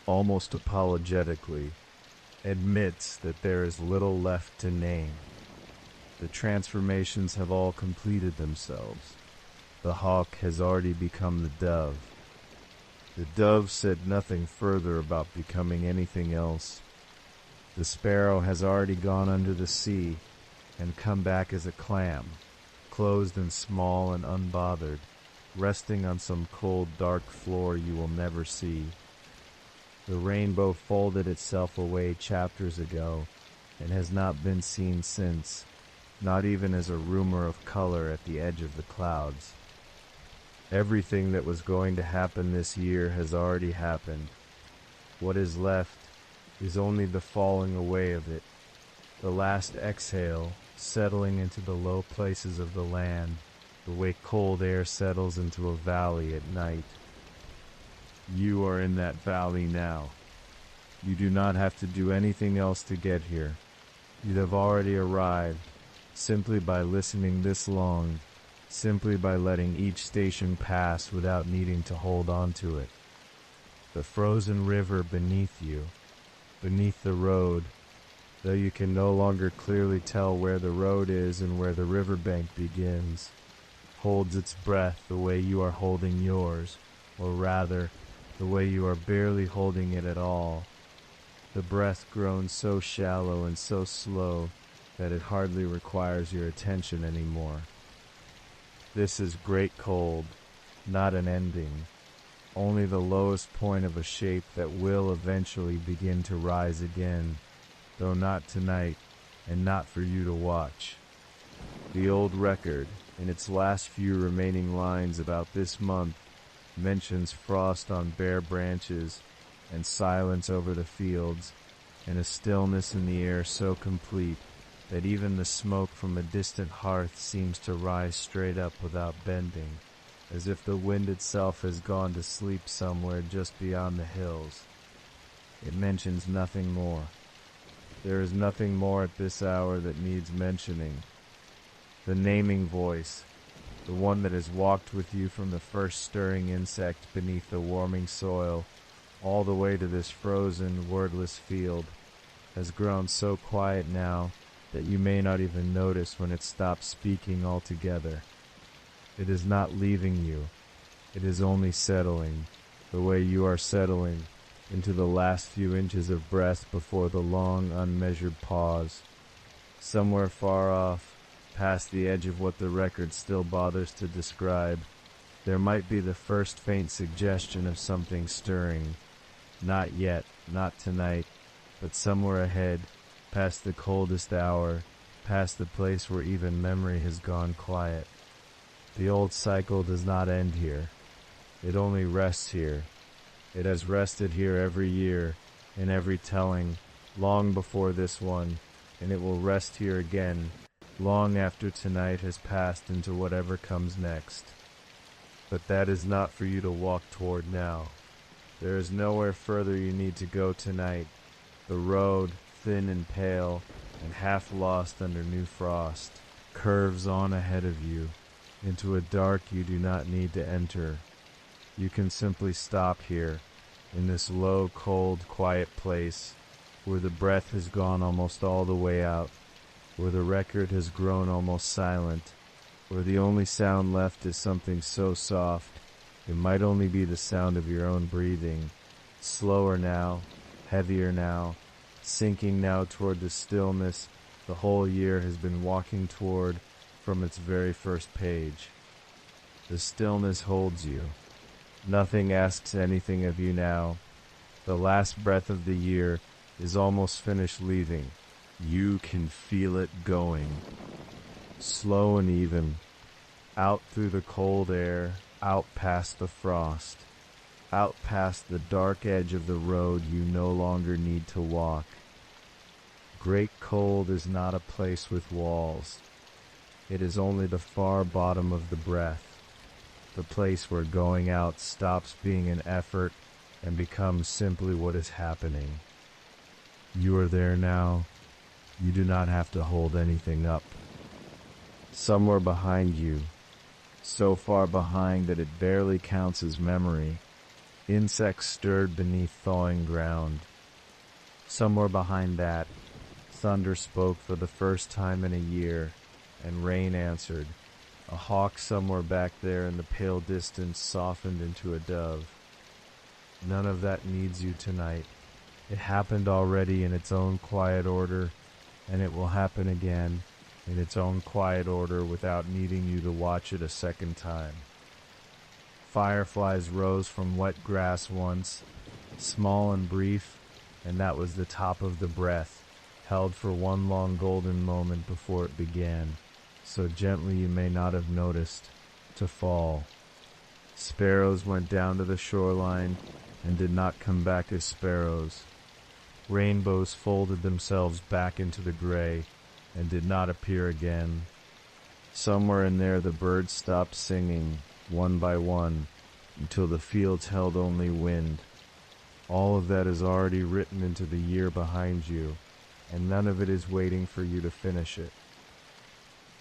almost apologetically, admits that there is little left to name. The transformations have all completed themselves. The hawk has already become the dove. The dove said nothing further about becoming anything else. The sparrow has already gone under the sea and come back as a clam, closed and small and unbothered, resting on some cold, dark floor you will never see. The rainbow folded itself away chapters ago and has not been seen since, not even as a rumor of color at the edge of the clouds. Everything that was going to happen this year has already happened. What is left is only the falling away of it, the last exhale settling into the low places of the land, the way cold air settles into a valley at night. You are in that valley now. You do not have to do anything else to get here. You have already arrived, simply by listening this long, simply by letting each station pass without needing to hold on to it. The frozen river beneath you, beneath the road, though you can no longer clearly tell where the road is and where the riverbank begins, holds its breath the way you are holding yours, or rather, the way you are barely holding it at all. The breath grown so shallow and so slow that it hardly requires your attention anymore. This is great cold, not an ending, only the lowest point of a shape that will eventually begin to rise again, though not tonight and not for you to watch. The old record, in its last few remaining lines about this month, mentions frost on bare branches and silence over the fields and a stillness in the air so complete that even the smoke from a distant hearth seems to rise straight up without bending, as if the wind itself has gone to sleep somewhere just beyond the hills. It mentions nothing more. There is nothing more at this hour that needs mentioning. The naming voice, the one that has walked with you from the first stirring insect beneath the warming soil, all the way to this frozen, wordless field, has grown so quiet now that you may not even notice when it stops speaking altogether. It is not leaving you. It is only settling, the way you are settling, into the last few inches of breath before the long, unmeasured pause. Somewhere far off, past the edge of what the record still bothers to describe, there might be the first faint suggestion of something stirring. Not yet, not tonight, but somewhere ahead, past the coldest hour, past the place where even memory has gone quiet. The old cycle does not end here. It only rests here. It has rested here every year, in every telling, long before this one, and it will rest here again, long after tonight has passed into whatever comes next. But that is not for you to walk toward now. There is nowhere further you need to go tonight. The road, thin and pale, and half lost under new frost, curves on ahead of you, into a dark you do not need to enter. You can simply stop here, in this low, cold, quiet place, where the breath has gone almost all the way out, where the record has grown almost silent, where the only sound left is something so soft, it might only be the sound of your own breathing, slower now, heavier now, sinking now toward the stillness the whole year has been walking toward from its very first page. The stillness holds you. Nothing asks anything of you now. The last breath of the year is almost finished leaving. You can feel it going. Slow and even. Out through the cold air, out past the frost. Out past the dark edge of the road you no longer need to walk. Great cold is not a place with walls. It is only the far bottom of the breath. The place where going out stops being an effort and becomes simply what is happening. You are there now. You do not have to hold anything up. Somewhere behind you, so far behind that it barely counts as memory, insects stirred beneath thawing ground. Somewhere behind that, thunder spoke for the first time in a year, and rain answered. A hawk somewhere back there in the pale distance softened into a dove. None of that needs you tonight. It happened already in its own quiet order, and it will happen again in its own quiet order without needing you to watch it a second time. Fireflies rose from wet grass once, small and brief, and that was the top of the breath, held for one long golden moment before it began, so gently you may not have noticed, to fall. Sparrows went down to the shoreline and did not come back as sparrows. Rainbows folded themselves back into the gray and did not appear again. Somewhere in there the birds stopped singing, one by one, until the fields held only wind. All of that is already written into the year behind you, and none of it is waiting for you to finish it.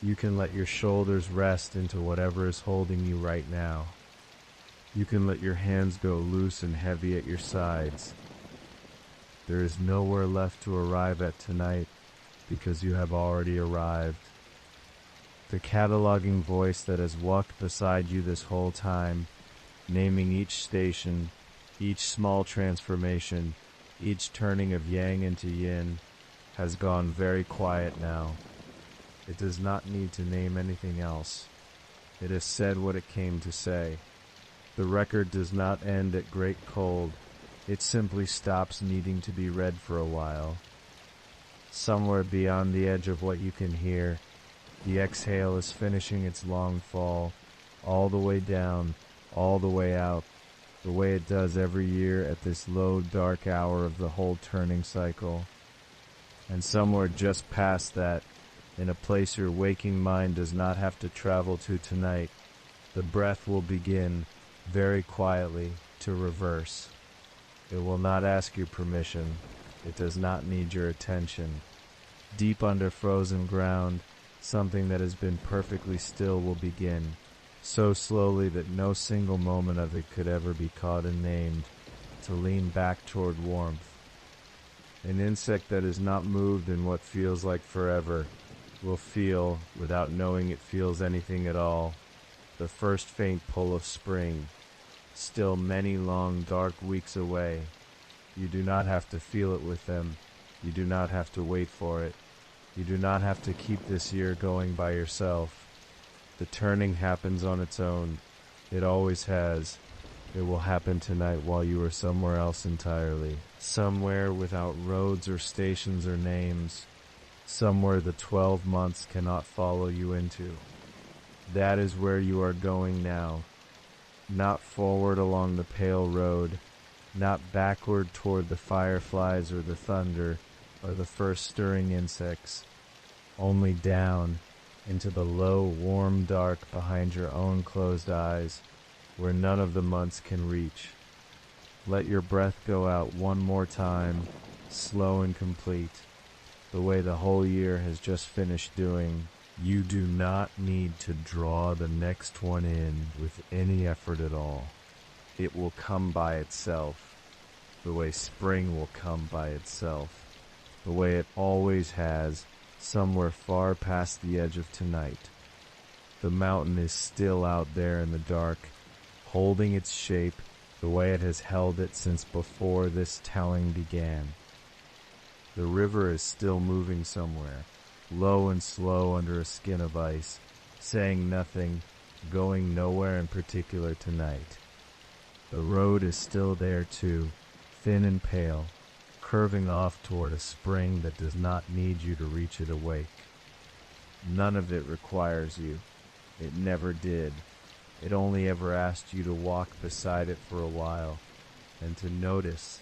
You can let your shoulders rest into whatever is holding you right now. You can let your hands go loose and heavy at your sides. There is nowhere left to arrive at tonight because you have already arrived. The cataloging voice that has walked beside you this whole time, naming each station, each small transformation, each turning of yang into yin, has gone very quiet now. It does not need to name anything else. It has said what it came to say. The record does not end at great cold. It simply stops needing to be read for a while. Somewhere beyond the edge of what you can hear, the exhale is finishing its long fall, all the way down, all the way out, the way it does every year at this low, dark hour of the whole turning cycle. And somewhere just past that, in a place your waking mind does not have to travel to tonight, the breath will begin, very quietly, to reverse. It will not ask your permission. It does not need your attention. Deep under frozen ground, something that has been perfectly still will begin, so slowly that no single moment of it could ever be caught and named. to lean back toward warmth. An insect that is not moved in what feels like forever will feel, without knowing it feels anything at all, the first faint pull of spring, still many long dark weeks away. You do not have to feel it with them. You do not have to wait for it. You do not have to keep this year going by yourself. The turning happens on its own. It always has. It will happen tonight while you are somewhere else entirely. Somewhere without roads or stations or names. Somewhere the 12 months cannot follow you into. That is where you are going now. Not forward along the pale road. Not backward toward the fireflies or the thunder or the first stirring insects. Only down into the low, warm dark behind your own closed eyes, where none of the months can reach. Let your breath go out one more time, slow and complete, the way the whole year has just finished doing. You do not need to draw the next one in with any effort at all. It will come by itself, the way spring will come by itself, the way it always has, somewhere far past the edge of tonight. The mountain is still out there in the dark, holding its shape the way it has held it since before this telling began. The river is still moving somewhere, low and slow under a skin of ice, saying nothing, going nowhere in particular tonight. The road is still there too, thin and pale, curving off toward a spring that does not need you to reach it awake. None of it requires you. It never did. It only ever asked you to walk beside it for a while, and to notice,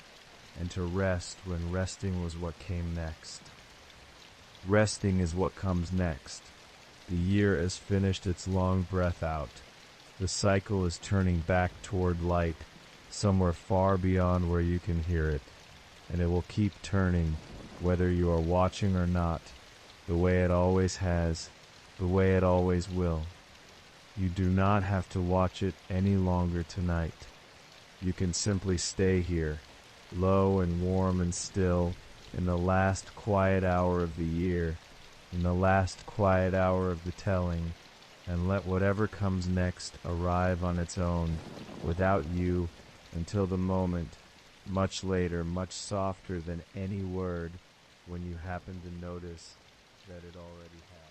and to rest when resting was what came next. Resting is what comes next. The year has finished its long breath out. The cycle is turning back toward light, somewhere far beyond where you can hear it, and it will keep turning, whether you are watching or not, the way it always has, the way it always will. You do not have to watch it any longer tonight. You can simply stay here, low and warm and still, in the last quiet hour of the year, in the last quiet hour of the telling, and let whatever comes next arrive on its own, without you, until the moment, much later, much softer than any word, when you happen to notice that it already has.